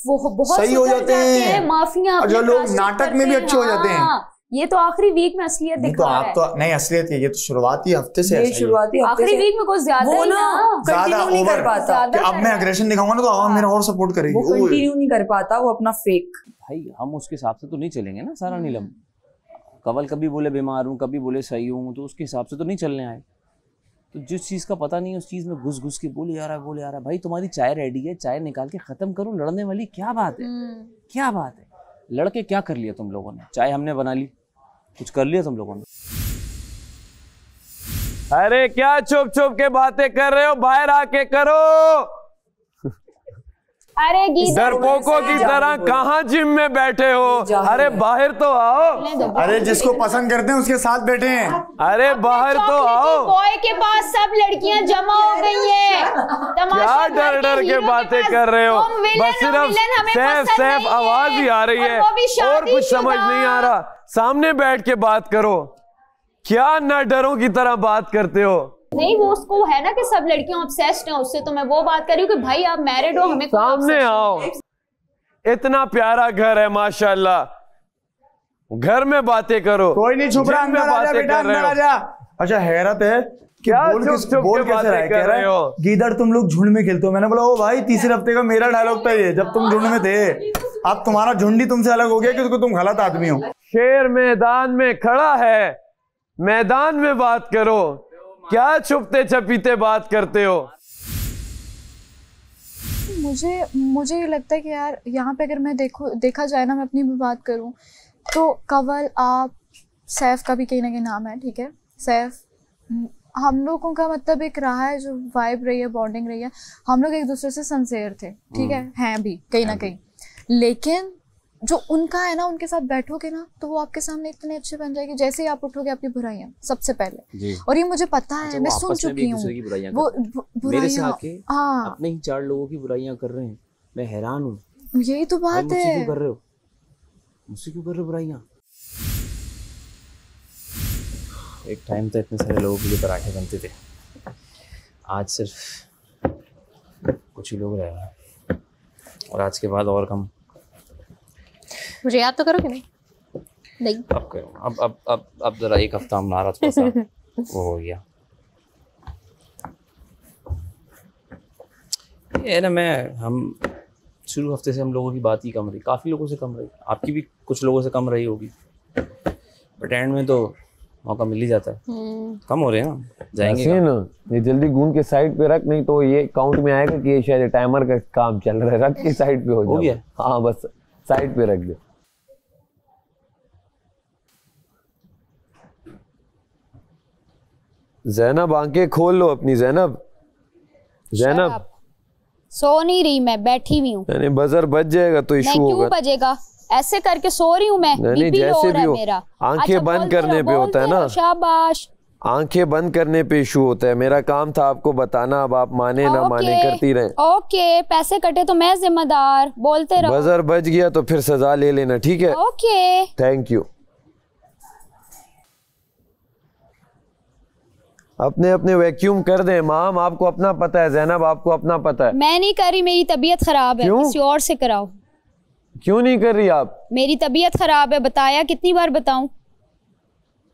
वो बहुत सही हो जाते हैं, माफिया, और जो लोग नाटक में भी अच्छे हो जाते हैं। ये तो आखिरी वीक में असलियत दिखा रहा है। आप तो नहीं असलियत है, ये तो शुरुआती हफ्ते से ये शुरुआती आखिरी वीक में कुछ ज्यादा वो ना कंटिन्यू नहीं कर पाता। कि अब मैं एग्रेशन दिखाऊंगा ना तो आवाम मेरा और सपोर्ट करेगी। वो कंटिन्यू नहीं कर पाता, वो अपना फेक। भाई हम उसके हिसाब से तो नहीं चलेंगे ना सारा नीलम। कवल कभी बोले बीमार हूँ, कभी बोले सही हूँ, तो उसके हिसाब से तो नहीं चलने आए। तो जिस चीज़ का पता नहीं है उस चीज़ में घुस के बोले आ रहा है। भाई तुम्हारी चाय रेडी है, चाय निकाल के ख़त्म करो, लड़ने वाली क्या बात है, क्या बात है। लड़के क्या कर लिया तुम लोगों ने, चाय हमने बना ली, कुछ कर लिया तुम लोगों ने। अरे क्या चुप के बातें कर रहे हो, बाहर आके करो। अरे डरपोकों की तरह कहाँ जिम में बैठे हो, अरे बाहर तो आओ। अरे जिसको पसंद करते हैं उसके साथ बैठे हैं, अरे बाहर तो आओ। बॉय के पास सब लड़कियां जमा हो गई हैं। क्या डर के बातें कर रहे हो, बस सिर्फ सैफ आवाज ही आ रही है और कुछ समझ नहीं आ रहा। सामने बैठ के बात करो, क्या ना डरों की तरह बात करते हो। नहीं वो उसको है ना कि सब लड़कियां ऑब्सेस्ड हैं उससे, तो मैं वो बात कर रही हूँ कि भाई आप मैरिड हो, हमें सामने आओ। इतना प्यारा घर है माशाल्लाह, घर में बातें करो। कोई नहीं छुप रहा, अंदर आजा बेटा, अंदर आजा। अच्छा हैरत है क्या बोल कैसे रहे हो, गीदड़ तुम लोग झुंड में खेलते हो। मैंने बोला ओ भाई तीसरे हफ्ते का मेरा डायलॉग था ये, जब तुम झुंड में थे। अब तुम्हारा झुंड ही तुमसे अलग हो गया क्योंकि तुम गलत आदमी हो। शेर मैदान में खड़ा है, मैदान में बात करो, क्या छुपते छपीते बात करते हो। मुझे ये लगता है कि यार यहाँ पे अगर मैं देखा जाए ना, मैं अपनी भी बात करूँ तो कवल, आप, सैफ का भी कहीं ना कहीं नाम है, ठीक है। सैफ, हम लोगों का मतलब एक रहा है जो वाइब रही है, बॉन्डिंग रही है, हम लोग एक दूसरे से सिंसियर थे, ठीक है, हैं भी कहीं ना कहीं। लेकिन जो उनका है ना, उनके साथ बैठोगे ना तो वो आपके सामने इतने अच्छे बन जाएगी, जैसे ही आप उठोगे आपकी बुराइयां सबसे पहले। और ये मुझे पता है, मैं सुन चुकी हूँ वो मेरे से आके अपने ही 4 लोगों की बुराइयां कर रहे हैं, मैं हैरान हूँ। यही तो बात है, मुझसे क्यों कर रहे हो, मुझसे क्यों कर रहे हो बुराइयां। एक टाइम तो इतने सारे लोगों के लिए पराठे बनते थे, आज सिर्फ कुछ ही लोग रह गए, और आज के बाद और कम। मुझे याद तो करो कि नहीं। अब करो, अब जरा एक हफ्ता हमारा थोड़ा सा वो हो गया। ये ना हम शुरू हफ्ते से हम लोगों की बात ही कम रही, काफ़ी लोगों से कम रही, आपकी भी कुछ लोगों से कम रही होगी, बट एंड में तो मौका मिल ही जाता है। कम हो रहे हैं ना, जाएंगे ना। ये जल्दी गूंद के साइड पे रख, नहीं तो ये काउंट में आएगा कि ये शायद टाइमर का काम चल रहा है। रख के साइड पे हो गया। हाँ बस साइड पे रख दे। ज़ैनब आंखें खोल लो अपनी। ज़ैनब सो नहीं रही, मैं बैठी हुई हूँ। नहीं बजर बज जाएगा तो इशू होगा। क्यों बजेगा, ऐसे करके सो रही हूँ मैं। नहीं जैसे भी हो, आंखें बंद करने पे होता है ना। शाबाश। आंखें बंद करने पे इशू होता है। मेरा काम था आपको बताना, अब आप माने ना माने करती रहे। ओके, पैसे कटे तो मैं जिम्मेदार, बोलते रहो। बजर बज गया तो फिर सजा ले लेना, ठीक है। Okay thank you. अपने अपने वैक्यूम कर दें। माम आपको अपना पता है, ज़ैनब आपको अपना पता है। मैं नहीं कर रही, मेरी तबीयत खराब है, किसी और से कराओ। क्यों नहीं कर रही आप? मेरी तबीयत खराब है, बताया कितनी बार बताऊं?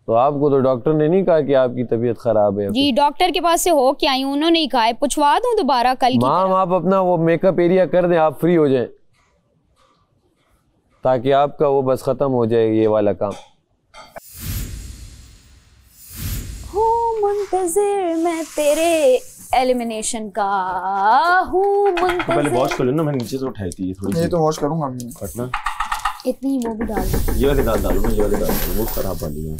तो आपको तो डॉक्टर ने नहीं कहा कि आपकी तबीयत खराब है? जी डॉक्टर के पास से हो के आई हूं, उन्होंने ही कहा है। पूछवा दूं दोबारा कल की? माम आप अपना वो मेकअप एरिया कर दें, आप फ्री हो जाएं, ताकि आपका वो बस खत्म हो जाए ये वाला काम। मुंतज़िर मैं तेरे एलिमिनेशन का हूँ मुंतज़िर। पहले वॉश कर लेना, मैं नीचे से उठाई थी थोड़ी। ये तो वॉश करूंगा अभी। कटना इतनी वो भी डाल दो। ये वाली दाल डालो ना, ये वाली दाल वो खराब वाली है।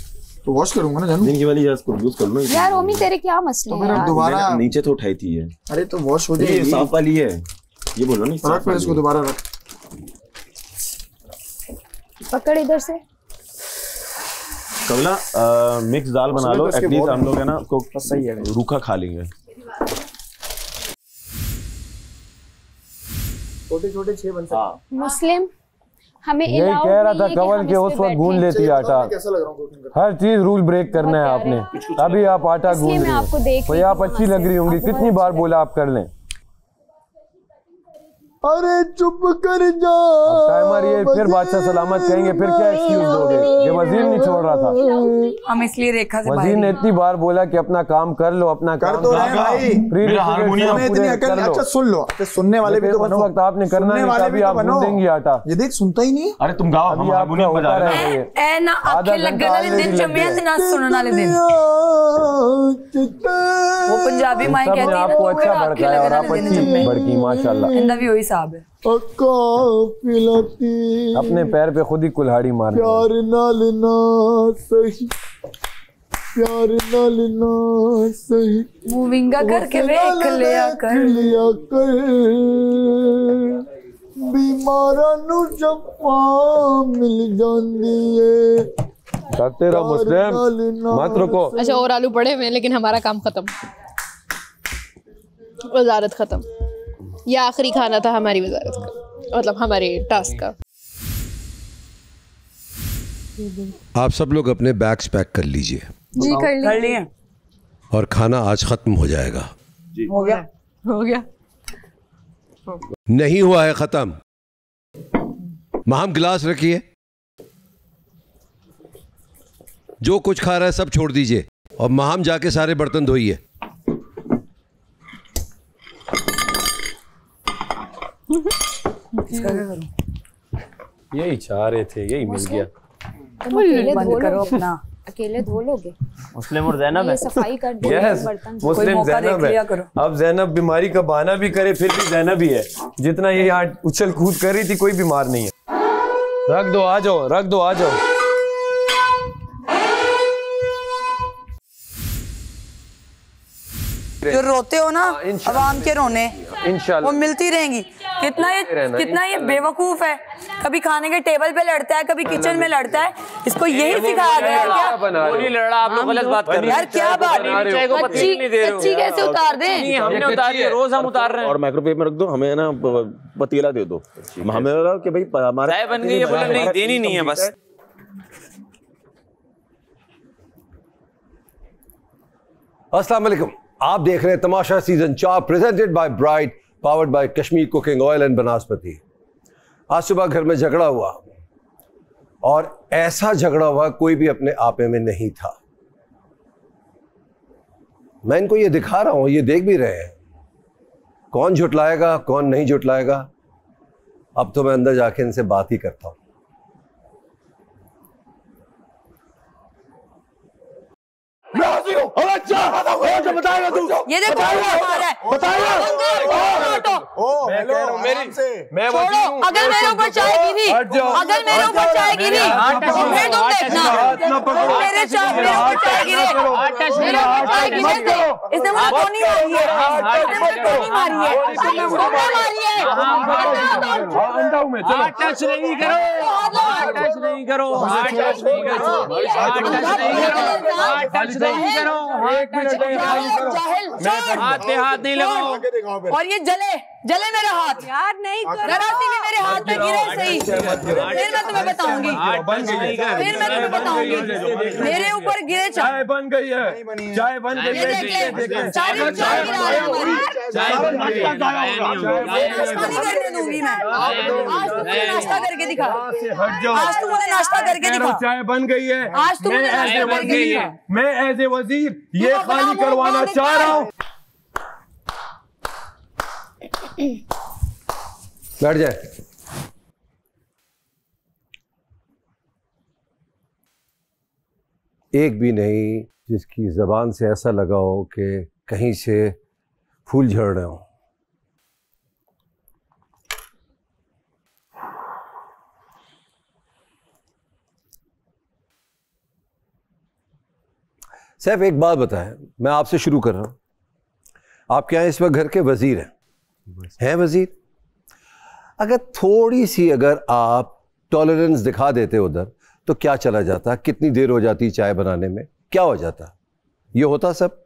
तो वॉश करूंगा ना जानू। ये वाली यूज कर लो यार ओमी तेरे क्या मसले हैं यार? दोबारा नीचे तो उठाई थी ये। अरे तो वॉश हो जाएगी। साफ वाली है ये बोलो ना। रख फिर इसको दोबारा रख। पकड़ इधर से। कमला मिक्स दाल बना लो एटलीस्ट हम लोग है ना उसको सही है रूखा खा लेंगे। छोटे-छोटे 6 बन सकते। मुस्लिम हमें यही कह रहा था कवल के उस वक्त गूंद लेती आटा। कैसा लग रहा हूँ? हर चीज रूल ब्रेक करना है आपने, अभी आप आटा गूंद रहे हो। आप अच्छी लग रही होंगी, कितनी बार बोला आप कर लें। अरे चुप कर जा। टाइमर ये फिर बादशाह सलामत कहेंगे, फिर क्या एक्सक्यूज दोगे? ये वजीर नहीं छोड़ रहा था। हम इसलिए रेखा से वजीर ने इतनी बार बोला कि अपना काम कर लो, अपना काम तो रहे भाई। इतनी अकल। अच्छा सुन लो, सुनने वाले भी तो बनो। वक्त आपने करना है, अभी आप गूंद देंगी आटा। ये देख सुनता ही नहीं। अरे तुम गाओ, हम हारमोनियम बजा रहे हैं। ए ना आंखें लग गए दिन जमिया से ना सुनने वाले दिन। वो पंजाबी माई कहती है आपको अच्छा भड़काया और आप अच्छी भड़की माशाल्लाह। इंदा भी वही साहब है। अपने पैर पे खुद ही कुल्हाड़ी मार। प्यार नाल ना सही, प्यार नाल ना सही, मूविंगा करके देख लिया कर, बीमारा नु जप्पा मिल जांदी है। तेरा मुस्लिम मत रुको। अच्छा और आलू पड़े हुए, लेकिन हमारा काम खत्म, वजारत खत्म। ये आखिरी खाना था हमारी वजारत का, मतलब हमारे टास्क का। आप सब लोग अपने बैग्स पैक कर लीजिए। जी कर लिए। और खाना आज खत्म हो जाएगा। हो गया, हो गया। नहीं हुआ है खत्म। माहम गिलास रखिए, जो कुछ खा रहा है सब छोड़ दीजिए और माहम जाके सारे बर्तन धोइए। यही चाह रहे थे, यही मिल गया। तुम अकेले धो लो अपना, अकेले धो लोगे। मुस्लिम और जैनब है, सफाई कर दो बर्तन। मुस्लिम जैनब है। अब जैनब बीमारी का बहाना भी करे फिर भी जैनब ही है। जितना ये यहाँ उछल कूद कर रही थी कोई बीमार नहीं है। रख दो, आ जाओ, रख दो, आ जाओ। जो रोते हो ना अवाम के रोने, इंशाल्लाह वो मिलती रहेंगी। कितना ये बेवकूफ है, कभी खाने के टेबल पे लड़ता है, कभी किचन में लड़ता है। इसको यही सिखाया गया है क्या? नहीं लड़ा, आप लोग गलत बात कर रहे हैं यार। क्या बात, कच्ची कैसे उतार दें? हमने उतारी है, रोज हम उतार रहे हैं। और माइक्रोवेव में रख दो, हमें ना पतीला दे दो। हमें लगा कि भाई हमारा चाय बन गई है, बोला नहीं देनी नहीं है बस। अस्सलाम वालेकुम, आप देख रहे हैं Tamasha season 4 presented by Bright, powered by Kashmir cooking oil and vanaspati. आज सुबह घर में झगड़ा हुआ और ऐसा झगड़ा हुआ कोई भी अपने आपे में नहीं था। मैं इनको ये दिखा रहा हूं, ये देख भी रहे हैं। कौन झुटलाएगा कौन नहीं झुटलाएगा, अब तो मैं अंदर जाके इनसे बात ही करता हूं। बताएगा तू, ये देखो बताएगा। मैं अगर मेरे ऊपर चाय गिरी, अगर मेरे ऊपर चाय गिरी, फिर तुम देखना मेरे ऊपर चाय गिरे, मेरे ऊपर चाय गिरे से इसने मुझे टोनी मारी है, इसने मुझे टोनी मारी है, मारी है। अंडा हूं मैं, चलो। टच नहीं करो, टच नहीं करो, टच नहीं करो, टच नहीं करो, हाथ पे हाथ नहीं लगाओ। और ये जले मेरा हाथ यार, नहीं जरासी भी मेरे हाथ में गिरे सही, फिर मैं तुम्हें बताऊंगी, फिर मैं तुम्हें बताऊंगी। मेरे ऊपर गिरे चाय बन गई है, चाय बन गई है। करने दूंगी मैं। आज तुम मुझे नाश्ता करके दिखा, आज तुम मुझे नाश्ता करके दिखा। चाय बन गई है, आज तुम मुझे नाश्ता करके दिखा। मैं एज ए वजीर ये खाली करवाना चाह रहा हूँ। बैठ जाए। एक भी नहीं जिसकी जबान से ऐसा लगा हो कि कहीं से फूल झड़ रहे हो। सैफ एक बात बताएं, मैं आपसे शुरू कर रहा हूं। आपके यहाँ इस वक्त घर के वजीर हैं वजीर? अगर थोड़ी सी अगर आप टॉलरेंस दिखा देते उधर तो क्या चला जाता? कितनी देर हो जाती चाय बनाने में? क्या हो जाता? ये होता सब?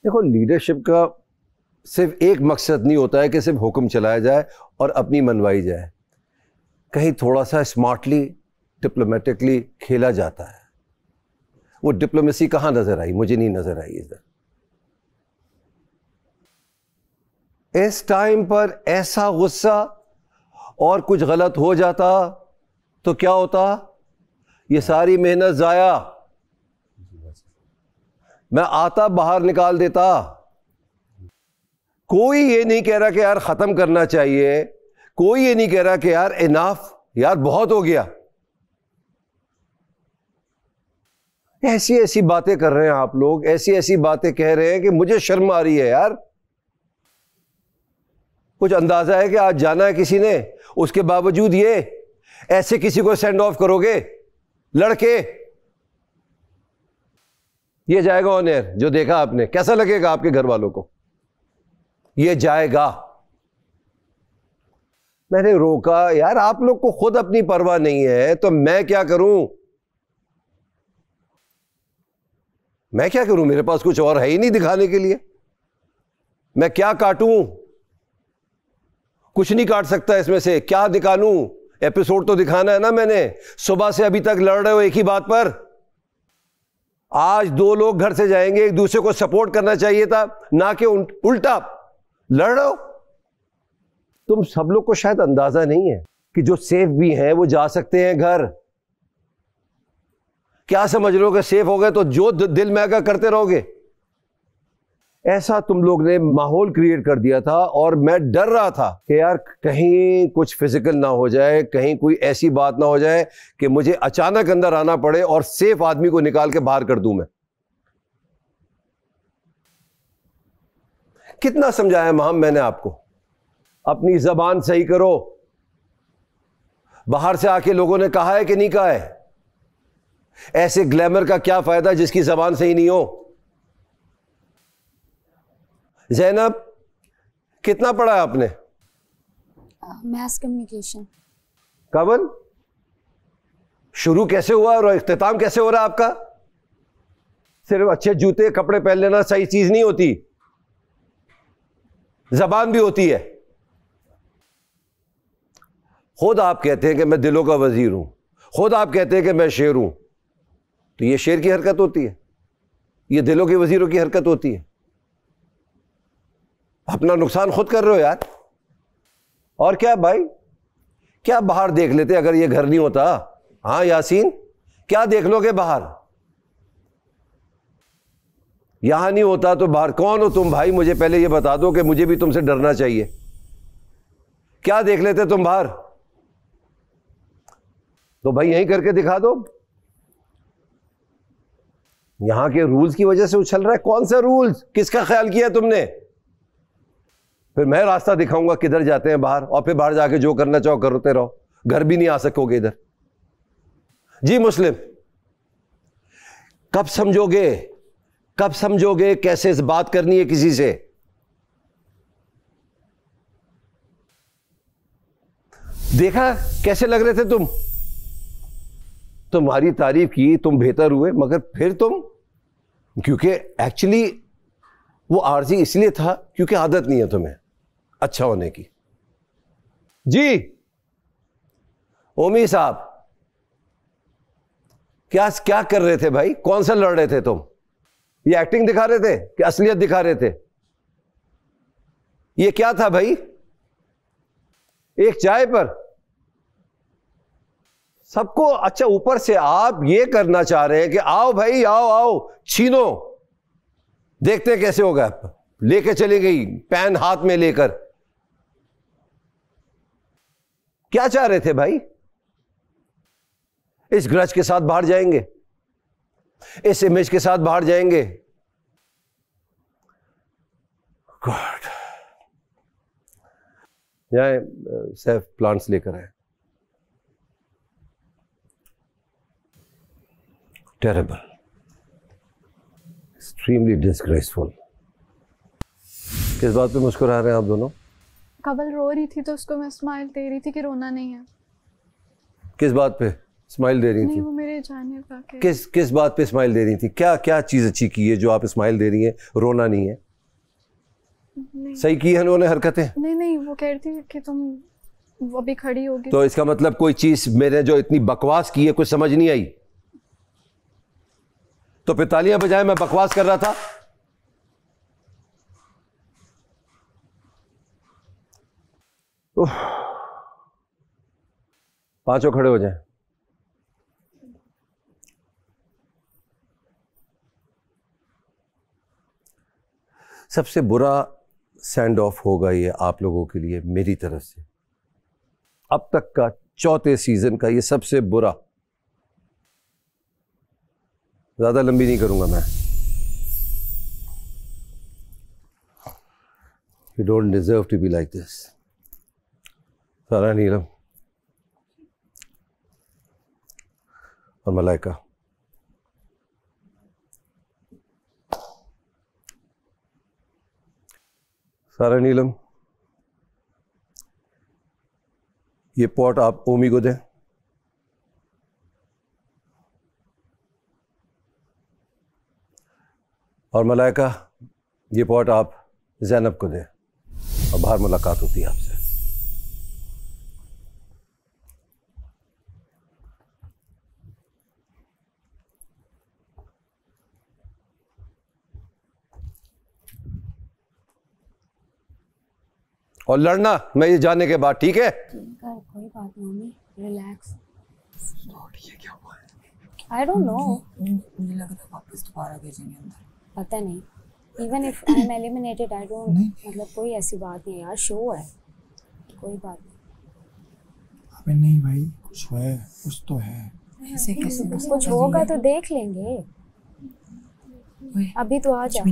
देखो, लीडरशिप का सिर्फ एक मकसद नहीं होता है कि सिर्फ हुक्म चलाया जाए और अपनी मनवाई जाए। कहीं थोड़ा सा स्मार्टली डिप्लोमेटिकली खेला जाता है। वो डिप्लोमेसी कहां नजर आई? मुझे नहीं नजर आई इधर। इस टाइम पर ऐसा गुस्सा और कुछ गलत हो जाता तो क्या होता? ये सारी मेहनत जाया। मैं आता बाहर निकाल देता। कोई ये नहीं कह रहा कि यार खत्म करना चाहिए, कोई ये नहीं कह रहा कि यार इनाफ, यार बहुत हो गया। ऐसी ऐसी बातें कर रहे हैं आप लोग, ऐसी ऐसी बातें कह रहे हैं कि मुझे शर्म आ रही है यार। कुछ अंदाजा है कि आज जाना है किसी ने, उसके बावजूद ये ऐसे किसी को सेंड ऑफ करोगे लड़के? ये जाएगा ऑन एयर, जो देखा आपने, कैसा लगेगा आपके घर वालों को? ये जाएगा। मैंने रोका, यार आप लोग को खुद अपनी परवाह नहीं है तो मैं क्या करूं? मैं क्या करूं? मेरे पास कुछ और है ही नहीं दिखाने के लिए। मैं क्या काटूं? कुछ नहीं काट सकता इसमें से। क्या दिखा लूं? एपिसोड तो दिखाना है ना। मैंने सुबह से अभी तक लड़ रहे हो एक ही बात पर। आज दो लोग घर से जाएंगे, एक दूसरे को सपोर्ट करना चाहिए था, ना कि उल्टा लड़ रहे हो। तुम सब लोग को शायद अंदाजा नहीं है कि जो सेफ भी हैं वो जा सकते हैं घर। क्या समझ रहे हो कि सेफ हो गए तो जो दिल में आगा करते रहोगे? ऐसा तुम लोग ने माहौल क्रिएट कर दिया था और मैं डर रहा था कि यार कहीं कुछ फिजिकल ना हो जाए, कहीं कोई ऐसी बात ना हो जाए कि मुझे अचानक अंदर आना पड़े और सेफ आदमी को निकाल के बाहर कर दूं मैं। कितना समझाया महम मैंने आपको, अपनी जबान सही करो। बाहर से आके लोगों ने कहा है कि नहीं कहा है? ऐसे ग्लैमर का क्या फायदा जिसकी जबान सही नहीं हो? ज़ैनब, कितना पढ़ा है आपने? Mess communication. कवन? शुरू कैसे हुआ और इख्तिताम कैसे हो रहा है आपका? सिर्फ अच्छे जूते कपड़े पहन लेना सही चीज नहीं होती, जबान भी होती है। खुद आप कहते हैं कि मैं दिलों का वजीर हूं, खुद आप कहते हैं कि मैं शेर हूं, तो ये शेर की हरकत होती है, ये दिलों के वजीरों की हरकत होती है। अपना नुकसान खुद कर रहे हो यार। और क्या भाई, क्या बाहर देख लेते अगर ये घर नहीं होता? हाँ यासीन, क्या देख लोगे बाहर? यहां नहीं होता तो बाहर? कौन हो तुम भाई? मुझे पहले ये बता दो कि मुझे भी तुमसे डरना चाहिए। क्या देख लेते तुम बाहर? तो भाई यहीं करके दिखा दो। यहां के रूल्स की वजह से उछल रहा है। कौन सा रूल्स? किसका ख्याल किया तुमने? फिर मैं रास्ता दिखाऊंगा किधर जाते हैं बाहर, और फिर बाहर जाके जो करना चाहो करते रहो, घर भी नहीं आ सकोगे इधर। जी मुस्लिम, कब समझोगे, कब समझोगे कैसे इस बात करनी है किसी से? देखा कैसे लग रहे थे तुम? तुम्हारी तारीफ की, तुम बेहतर हुए, मगर फिर तुम, क्योंकि एक्चुअली वो आरजी इसलिए था क्योंकि आदत नहीं है तुम्हें अच्छा होने की। जी ओमी साहब, क्या क्या कर रहे थे भाई? कौन सा लड़ रहे थे तुम? ये एक्टिंग दिखा रहे थे कि असलियत दिखा रहे थे? ये क्या था भाई? एक चाय पर सबको, अच्छा ऊपर से आप ये करना चाह रहे हैं कि आओ भाई आओ आओ छीनो, देखते हैं कैसे होगा। लेके चली गई पैन हाथ में लेकर। क्या चाह रहे थे भाई? इस ग्रज के साथ बाहर जाएंगे, इस इमेज के साथ बाहर जाएंगे। गॉड, जाए सैफ प्लांट्स लेकर आए। टेरेबल। Extremely disgraceful. किस बात पे मुस्कुरा रहे हैं आप दोनों? कवल रो रही थी तो उसको मैं स्माइल दे रही थी कि रोना नहीं है। किस बात पे स्माइल दे रही थी? नहीं, वो मेरे जाने का किस बात पे स्माइल दे रही थी? क्या क्या चीज अच्छी की है जो आप स्माइल दे रही हैं, रोना नहीं है? नहीं। सही की है उन्होंने हरकतें? नहीं, वो कह रही थी कि तुम अभी खड़ी होगी। तो इसका मतलब कोई चीज मेरे जो इतनी बकवास की है कुछ समझ नहीं आई, तो फिर तालियां बजाए मैं बकवास कर रहा था। पांचों खड़े हो जाएं। सबसे बुरा सेंड ऑफ होगा ये आप लोगों के लिए मेरी तरफ से, अब तक का चौथे सीजन का ये सबसे बुरा। ज्यादा लंबी नहीं करूंगा मैं। You don't deserve to be like this. सारा, नीलम और मलाइका, सारा, नीलम, ये पॉट आप ओमी को दें। और मलाइका, ये पॉट आप ज़ैनब को दें। और बाहर मुलाकात होती है आपसे। और लड़ना मैं ये जानने के बाद, ठीक है? कोई बात नहीं, रिलैक्स। क्या हुआ है? I don't know. मुझे लग रहा है वापस दोबारा भेजेंगे अंदर। पता नहीं। Even if I am eliminated, I don't, मतलब कोई ऐसी बात नहीं यार, शो है, कोई बात नहीं। अबे नहीं भाई, कुछ है, कुछ तो है। ऐसे कैसे? कुछ होगा तो देख लेंगे। अभी तो आ जा।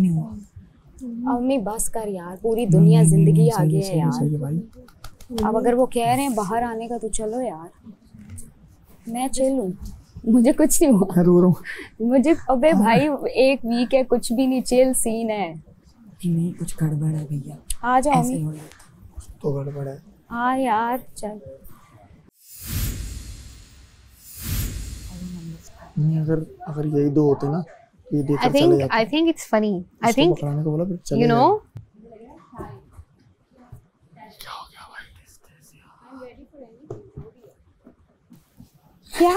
अम्मी बस कर यार, पूरी दुनिया जिंदगी आगे है यार। अब अगर वो कह रहे हैं बाहर आने का तो चलो यार, मैं चलूं, मुझे कुछ नहीं हुआ। रो रो। मुझे अबे भाई एक वीक है, कुछ भी नहीं, चिल सीन है। नहीं कुछ गड़बड़ है भैया। आ जाओ अम्मी। तो गड़बड़ है। हाँ यार चल। अगर यही दो होते ना, ये देखकर चले जाते। I think it's funny. I think you know. क्या?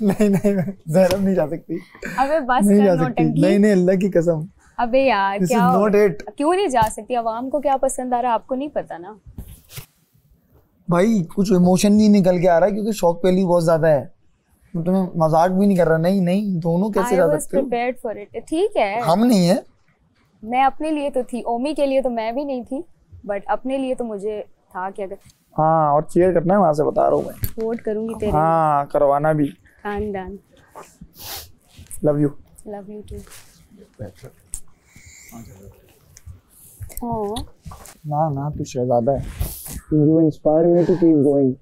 नहीं ज़ैनब नहीं जा सकती। अबे बस नहीं कर जा सकती। नौटंकी। नहीं अल्लाह की कसम। अबे यार This क्या is not it. क्यों नहीं जा सकती? आवाम को क्या पसंद आ रहा है आपको नहीं पता ना भाई, कुछ इमोशन नहीं निकल के आ रहा है क्योंकि शौक पहली बहुत ज्यादा है। मैं तुम्हें मजाक भी नहीं कर रहा। नहीं दोनों कैसे जा सकते हो? prepared for it. ठीक है, हम नहीं है। मैं अपने लिए तो थी, ओमी के लिए तो मैं भी नहीं थी, बट अपने लिए तो मुझे था कि अगर हाँ, और चीयर करना है वहां से, बता रहा हूँ मैं। वोट करूंगी तेरे। हाँ, करवाना भी। खानदान। Love you to. ओ ना तू शहजादा है। You inspire me to keep going.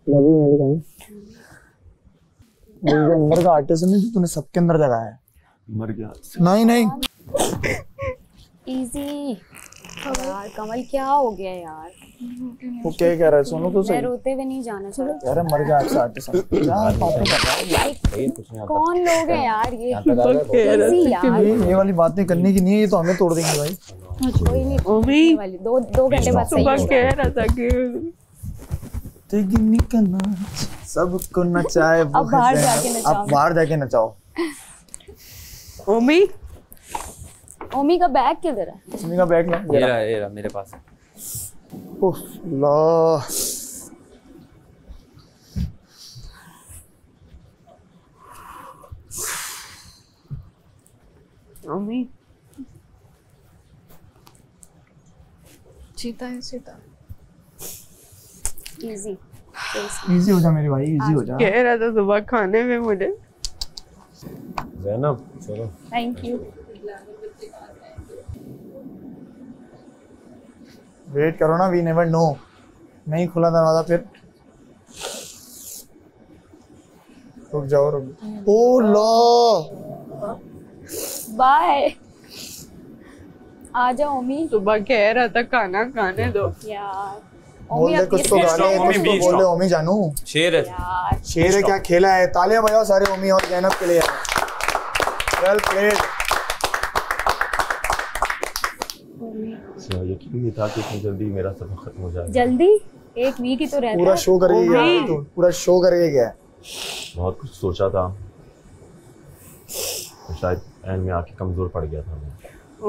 Love you मेरी बहन। मेरे अंदर का आर्टिस्ट नहीं जो तूने सबके अंदर जगाया है। मर गया। नहीं इजी यार, कमल क्या हो गया यार? वो क्या कह रहा है? सुनो तो सही। मैं रोते हुए नहीं जाना चाहती यार मर गया अच्छा आर्टिस्ट। यार बातें कर रहा है। कौन लोग हैं यार ये? ये वाली बातें करने की नहीं है, ये तो हमें तोड़ देंगे भाई। कोई नहीं वाली, दो घंटे बाद सही सुबह कह रहा था कि सबको नचाए वो। अब बाहर जाके नचाओ। अब बाहर जाके नचाओ। ओमी का बैग किधर है? ओमी का बैग ना, ये रहा मेरे पास। उफ ला। ओमी चीता है चीता। इजी हो जा मेरी भाई, इजी हो जा। कह रहा था सुबह खाने में मुझे। ज़ैनब चलो। Thank you. वेट करो ना, वी नेवर नो। नहीं खुला दरवाजा फिर। रुक जाओ ओ लो बाय। आ जाओ ओमी। सुबह कह रहा था खाना खाने दो यार। बोल दे कुछ तो गाने कुछ तो बोल दे ओमी जानू। शेर है। शेर है क्या खेला है। तालियां बजाओ सारे ओमी और ज़ैनब के लिए यार। Well played. यकीन नहीं था कि इतनी जल्दी मेरा सबक खत्म हो जाएगा। जल्दी 1 वीक ही तो रहता है। पूरा शो करके गया तो पूरा शो करके गया। बहुत कुछ सोचा था तो शायद एंड में आके कमजोर पड़ गया था मैं।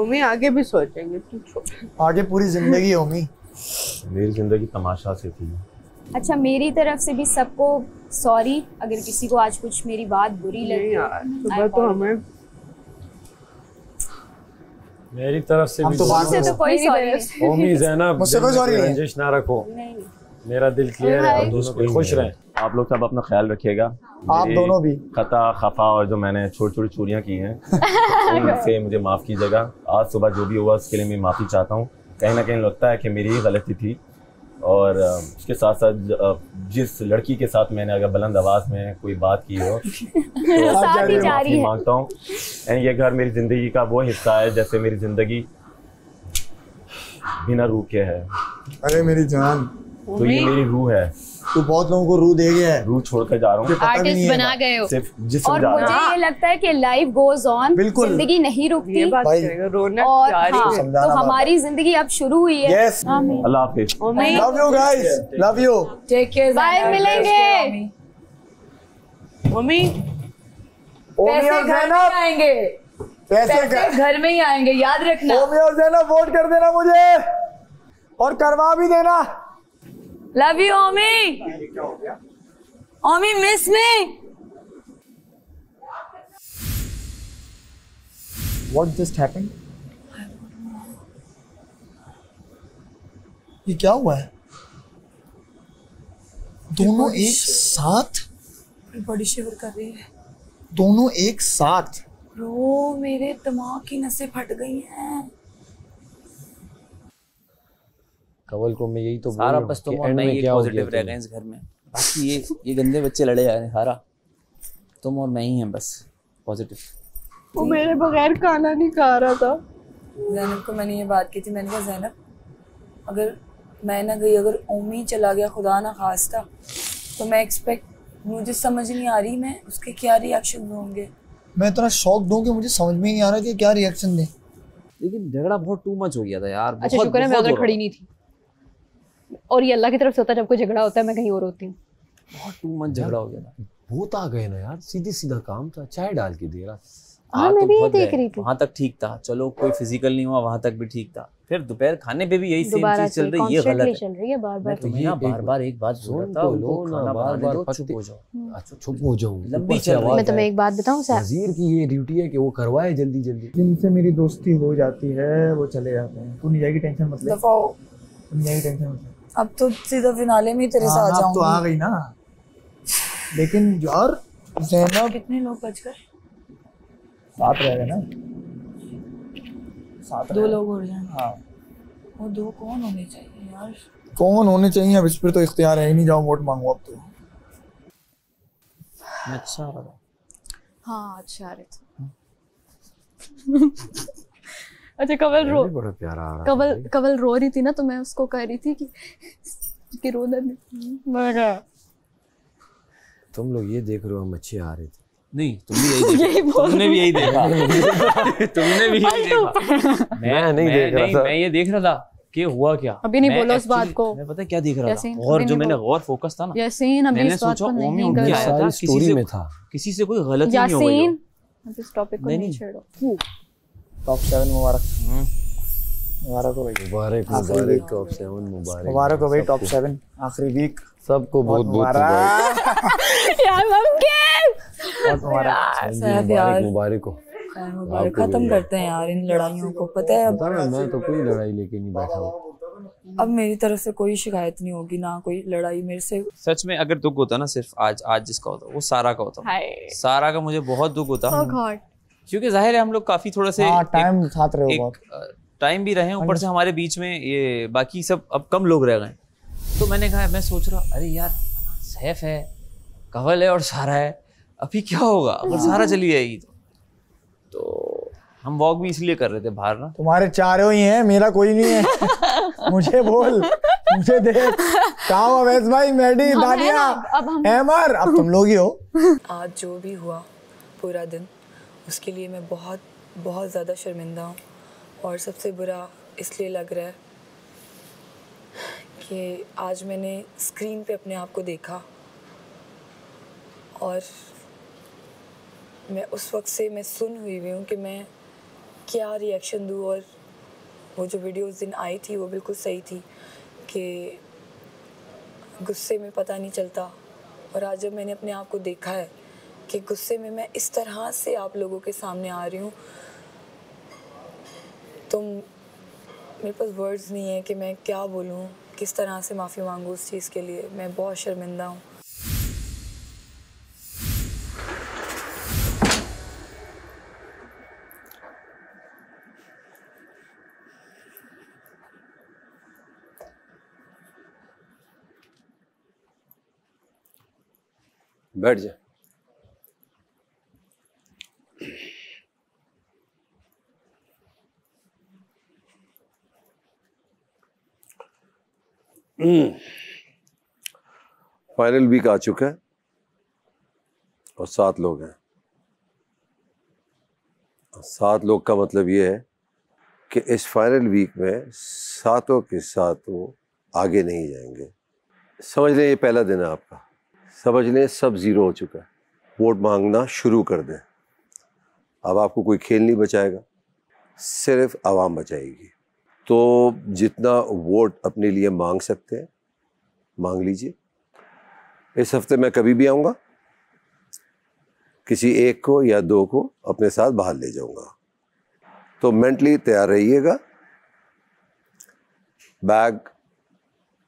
ओमी आगे भी सोचेंगे तू छोड़। आगे पूरी जिंदगी है ओमी। मेरी जिंदगी तमाशा से थी। अच्छा मेरी तरफ से भी सबको सॉरी अगर किसी को आज कुछ मेरी बात बुरी लगी। सुबह तो हमें मेरी तरफ से भी तो कोई सॉरी ओमी ज़ैनब मुझसे कोई सॉरी नहीं। रंजिश ना रखो। मेरा दिल क्लियर है और दोनों खुश रहें। आप लोग सब अपना ख्याल रखिएगा। आप दोनों भी। खता खफा और जो मैंने छोटी छोटी चोरियां की हैं उनसे मुझे माफ़ कीजिएगा। आज सुबह जो भी हुआ उसके लिए मैं माफ़ी चाहता हूँ। कहीं ना कहीं लगता है कि मेरी ही गलती थी और उसके साथ साथ जिस लड़की के साथ मैंने अगर बुलंद आवाज़ में कोई बात की हो तो माफ़ी मांगता हूँ। एंड ये घर मेरी ज़िंदगी का वो हिस्सा है जैसे मेरी ज़िंदगी बिना रूह के है। अरे मेरी जान तो ये मेरी रूह है। तू बहुत लोगों को रूह दे गया है। रूह छोड़कर जा रहा हूँ। आर्टिस्ट बना गए हो। सिर्फ जिस्म और जा रहा मुझे ये लगता है कि लाइफ गोज ऑन। बिल्कुल। जिंदगी नहीं रुकती रोना और तो हमारी जिंदगी अब शुरू हुई है। यस। अल्लाह हाफिज। Love you guys. Love you. Take care. Bye मिलेंगे। मम्मी पैसे घर में आएंगे। पैसे घर में ही आएंगे याद रखना। ओमी और ज़ैनब वोट कर देना मुझे और करवा भी देना। Love you Omi. Omi miss me. What just happened? ये क्या हुआ है? दोनों एक साथ? बॉडी शिवर कर रही है। दोनों एक साथ? ब्रो मेरे दिमाग की नसें फट गई हैं। कवल को मैं यही तो सारा बस तुम और मैं ही पॉजिटिव रह गए इस घर में। बाकी ये गंदे बच्चे लड़े जा रहे हैं। सारा तुम और मैं ही हैं बस पॉजिटिव। वो मेरे बगैर खाना नहीं खा रहा था। ज़ैनब को मैंने ये बात की थी। मैंने कहा ज़ैनब अगर मैं ना गई अगर ओमी चला गया खुदा ना खास्ता तो मैं मुझे समझ नहीं आ रही मैं उसके क्या रिएक्शन होंगे। मैं इतना शॉक दूं कि मुझे समझ में नहीं आ रहा कि क्या रिएक्शन दे। लेकिन झगड़ा बहुत टू मच हो गया था यार। अच्छा शुक्र है मैं उधर खड़ी नहीं थी और ये अल्लाह की तरफ से होता है जब कोई झगड़ा होता है मैं कहीं और होती हूँ। बहुत टू मच झगड़ा हो गया था। भूत आ गए ना यार। सीधी सीधा काम था। चाय डाल के दे रहा। हाँ मैं भी यही देख रही थी। वहाँ तक ठीक था। चलो कोई फिजिकल नहीं हुआ वहाँ तक भी ठीक था। फिर दोपहर खाने पे भी यही सेम चीज चल रही है। ये गलत चल रही है बार-बार। तुम्हें ना बार-बार एक बात बोल रहा था उनको खाना बार-बार चुप हो जाओ। अच्छा चुप हो जाऊं। लंबी चल रही है। मैं तुम्हें एक बात बताऊं सर। वजीर की ये ड्यूटी है कि वो करवाए जल्दी जल्दी। जिनसे मेरी दोस्ती हो जाती है वो चले जाते हैं। तू नहीं जाएगी टेंशन मत ले। तू नहीं जाएगी टेंशन मत ले। अब तो सीधा फिनाले में तेरे साथ जाऊंगी। तो आ गई ना। लेकिन यार ज़ैनब कितने लोग बच गए? 7 रह गए ना। 7 2 लोग और जाएंगे। हाँ वो 2 कौन होने चाहिए यार? कौन होने चाहिए अब इस पर तो इख्तियार है ही नहीं। जाओ वोट मांगो अब तो। अच्छा रहा। हाँ अच्छा आ रहे थे। अच्छा कवल रो बड़ा प्यारा आ रहा कवल रो रही थी ना तो मैं उसको कह रही थी कि रोना नहीं। तुम लोग ये देख रहे हो हम अच्छे आ रहे थे। नहीं तुम भी यही तुमने भी यही देखा। तुमने भी यही देखा। मैं नहीं देख रहा था। मैं ये देख रहा था कि हुआ क्या। अभी नहीं बोलो उस बात को। मैं पता क्या देख रहा था और जो मैंने गौर फोकस था ना यासीन अभी मैंने सोचा ओमी उठ के आया था स्टोरी में था। किसी से कोई गलती नहीं हो गई। यासीन इस टॉपिक को नहीं छेड़ो। टॉप 7 मुबारक। मुबारक हो भाई। मुबारक मुबारक टॉप 7 मुबारक। मुबारक हो भाई टॉप 7 आखिरी वीक सबको बहुत बहुत यार मुबारक हो। मुबारक। खत्म करते हैं यार इन लड़ाइयों को। पता है अब मैं तो कोई लड़ाई लेके नहीं बैठा हूँ। अब मेरी तरफ से कोई शिकायत नहीं होगी ना कोई लड़ाई मेरे से। सच में अगर दुख होता ना सिर्फ आज जिसका होता वो सारा का होता। सारा का मुझे बहुत दुख होता क्योंकि जाहिर है हम लोग काफी थोड़ा से टाइम साथ रहे हो टाइम भी रहे ऊपर से हमारे बीच में ये बाकी सब अब कम लोग रह गए। तो मैंने कहा मैं सोच रहा अरे यार सैफ है कवल है और सारा है अभी क्या होगा अगर सारा चली जाएगी तो हम वॉक भी इसलिए कर रहे थे बाहर ना। तुम्हारे चारों ही हैं, मेरा कोई नहीं है। मुझे बोल, मुझे देख। कहाँ अवैस भाई, मैडी, दानिया, एमर, अब तुम लोग ही हो। आज जो भी हुआ पूरा दिन, उसके लिए मैं बहुत बहुत ज़्यादा शर्मिंदा हूँ। और सबसे बुरा इसलिए लग रहा है कि आज मैंने स्क्रीन पे अपने आप को देखा और मैं उस वक्त से मैं सुन हुई हूँ कि मैं क्या रिएक्शन दूँ। और वो जो वीडियो उस दिन आई थी वो बिल्कुल सही थी कि गुस्से में पता नहीं चलता। और आज जब मैंने अपने आप को देखा है कि गुस्से में मैं इस तरह से आप लोगों के सामने आ रही हूँ, तो मेरे पास वर्ड्स नहीं है कि मैं क्या बोलूँ, किस तरह से माफ़ी मांगूँ उस चीज़ के लिए। मैं बहुत शर्मिंदा हूँ। बैठ जा। फाइनल वीक आ चुका है और 7 लोग हैं। 7 लोग का मतलब ये है कि इस फाइनल वीक में 7 के 7 आगे नहीं जाएंगे। समझ लें ये पहला दिन है आपका, समझ लें सब ज़ीरो हो चुका है। वोट मांगना शुरू कर दें। अब आपको कोई खेल नहीं बचाएगा, सिर्फ आवाम बचाएगी। तो जितना वोट अपने लिए मांग सकते हैं मांग लीजिए। इस हफ्ते मैं कभी भी आऊँगा, किसी एक को या 2 को अपने साथ बाहर ले जाऊँगा। तो मेंटली तैयार रहिएगा। बैग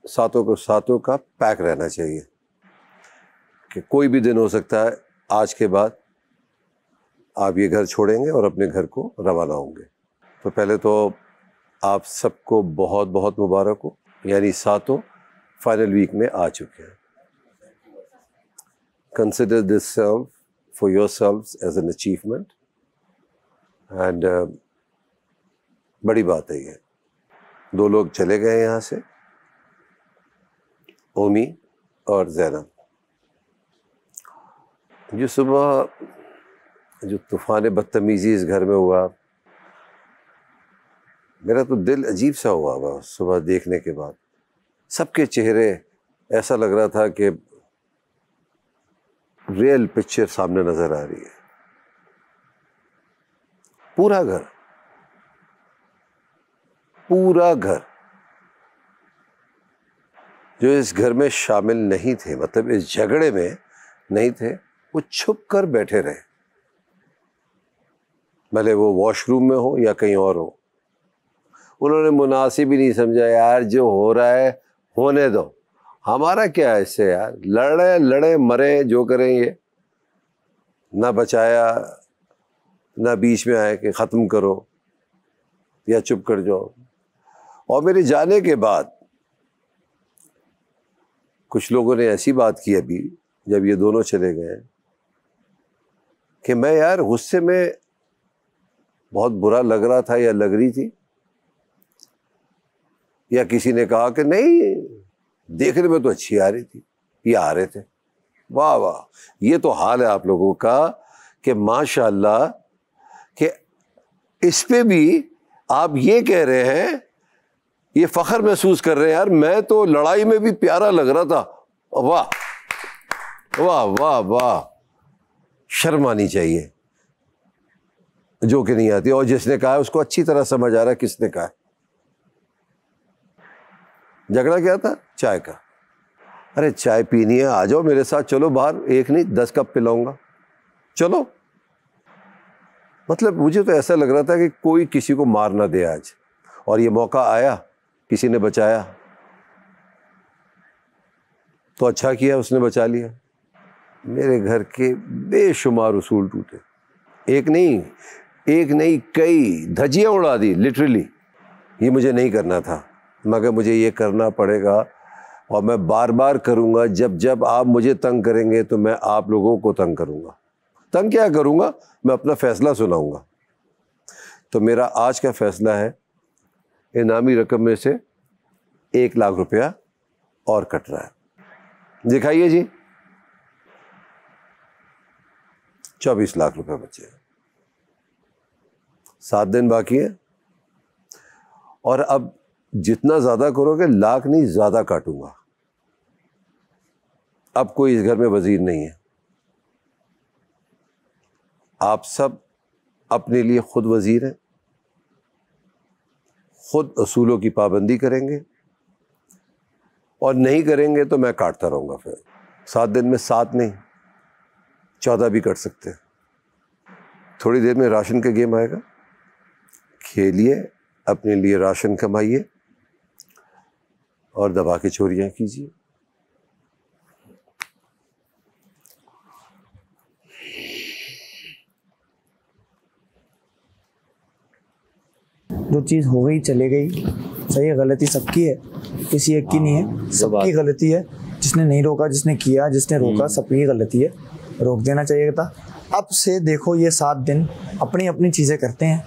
7 का पैक रहना चाहिए कि कोई भी दिन हो सकता है आज के बाद आप ये घर छोड़ेंगे और अपने घर को रवाना होंगे। तो पहले तो आप सबको बहुत बहुत मुबारक हो, यानी 7 फाइनल वीक में आ चुके हैं। Consider this self for yourselves as an achievement and बड़ी बात है ये। 2 लोग चले गए यहाँ से, ओमी और ज़ैनब। जो सुबह जो तूफ़ान बदतमीज़ी इस घर में हुआ, मेरा तो दिल अजीब सा हुआ सुबह देखने के बाद। सबके चेहरे ऐसा लग रहा था कि रियल पिक्चर सामने नज़र आ रही है। पूरा घर जो इस घर में शामिल नहीं थे, मतलब इस झगड़े में नहीं थे, वो छुप कर बैठे रहे, भले वो वॉशरूम में हो या कहीं और हो। उन्होंने मुनासिब ही नहीं समझा, यार जो हो रहा है होने दो, हमारा क्या है इससे यार, लड़े मरे जो करें। ये ना बचाया ना बीच में आए कि ख़त्म करो या चुप कर जाओ। और मेरे जाने के बाद कुछ लोगों ने ऐसी बात की अभी जब ये दोनों चले गए कि मैं यार गुस्से में बहुत बुरा लग रहा था या लग रही थी, या किसी ने कहा कि नहीं देखने में तो अच्छी आ रही थी, ये आ रहे थे। वाह वाह, ये तो हाल है आप लोगों का कि माशाल्लाह कि इस पे भी आप ये कह रहे हैं, ये फख्र महसूस कर रहे हैं यार मैं तो लड़ाई में भी प्यारा लग रहा था। वाह वाह वाह वाह, शर्म आनी चाहिए जो कि नहीं आती। और जिसने कहा है उसको अच्छी तरह समझ आ रहा है किसने कहा है। झगड़ा क्या था? चाय का। अरे चाय पीनी है, आ जाओ मेरे साथ, चलो बाहर, 1 नहीं 10 कप पिलाऊंगा, चलो। मतलब मुझे तो ऐसा लग रहा था कि कोई किसी को मार ना दे आज, और ये मौका आया, किसी ने बचाया तो अच्छा किया, उसने बचा लिया। मेरे घर के बेशुमार उसूल टूटे, एक नहीं कई धज्जियां उड़ा दी लिटरली। ये मुझे नहीं करना था, मगर मुझे ये करना पड़ेगा और मैं बार बार करूँगा। जब जब आप मुझे तंग करेंगे तो मैं आप लोगों को तंग करूँगा। तंग क्या करूँगा, मैं अपना फ़ैसला सुनाऊँगा। तो मेरा आज का फ़ैसला है, इनामी रकम में से 1 लाख रुपया और कट रहा है। दिखाइए जी, 24 लाख रुपए बचे। 7 दिन बाकी है और अब जितना ज़्यादा करोगे, लाख नहीं ज़्यादा काटूंगा। अब कोई इस घर में वजीर नहीं है, आप सब अपने लिए खुद वजीर हैं, खुद असूलों की पाबंदी करेंगे और नहीं करेंगे तो मैं काटता रहूँगा। फिर 7 दिन में 7 नहीं 14 भी कट सकते हैं। थोड़ी देर में राशन का गेम आएगा, खेलिए, अपने लिए राशन कमाइए और दबा के चोरियां कीजिए। जो चीज़ हो गई चले गई, सही है गलती सबकी है, किसी एक की नहीं है, सबकी गलती है। जिसने नहीं रोका, जिसने किया, जिसने रोका, सबकी गलती है। रोक देना चाहिए था। अब से देखो ये 7 दिन अपनी अपनी चीज़ें करते हैं,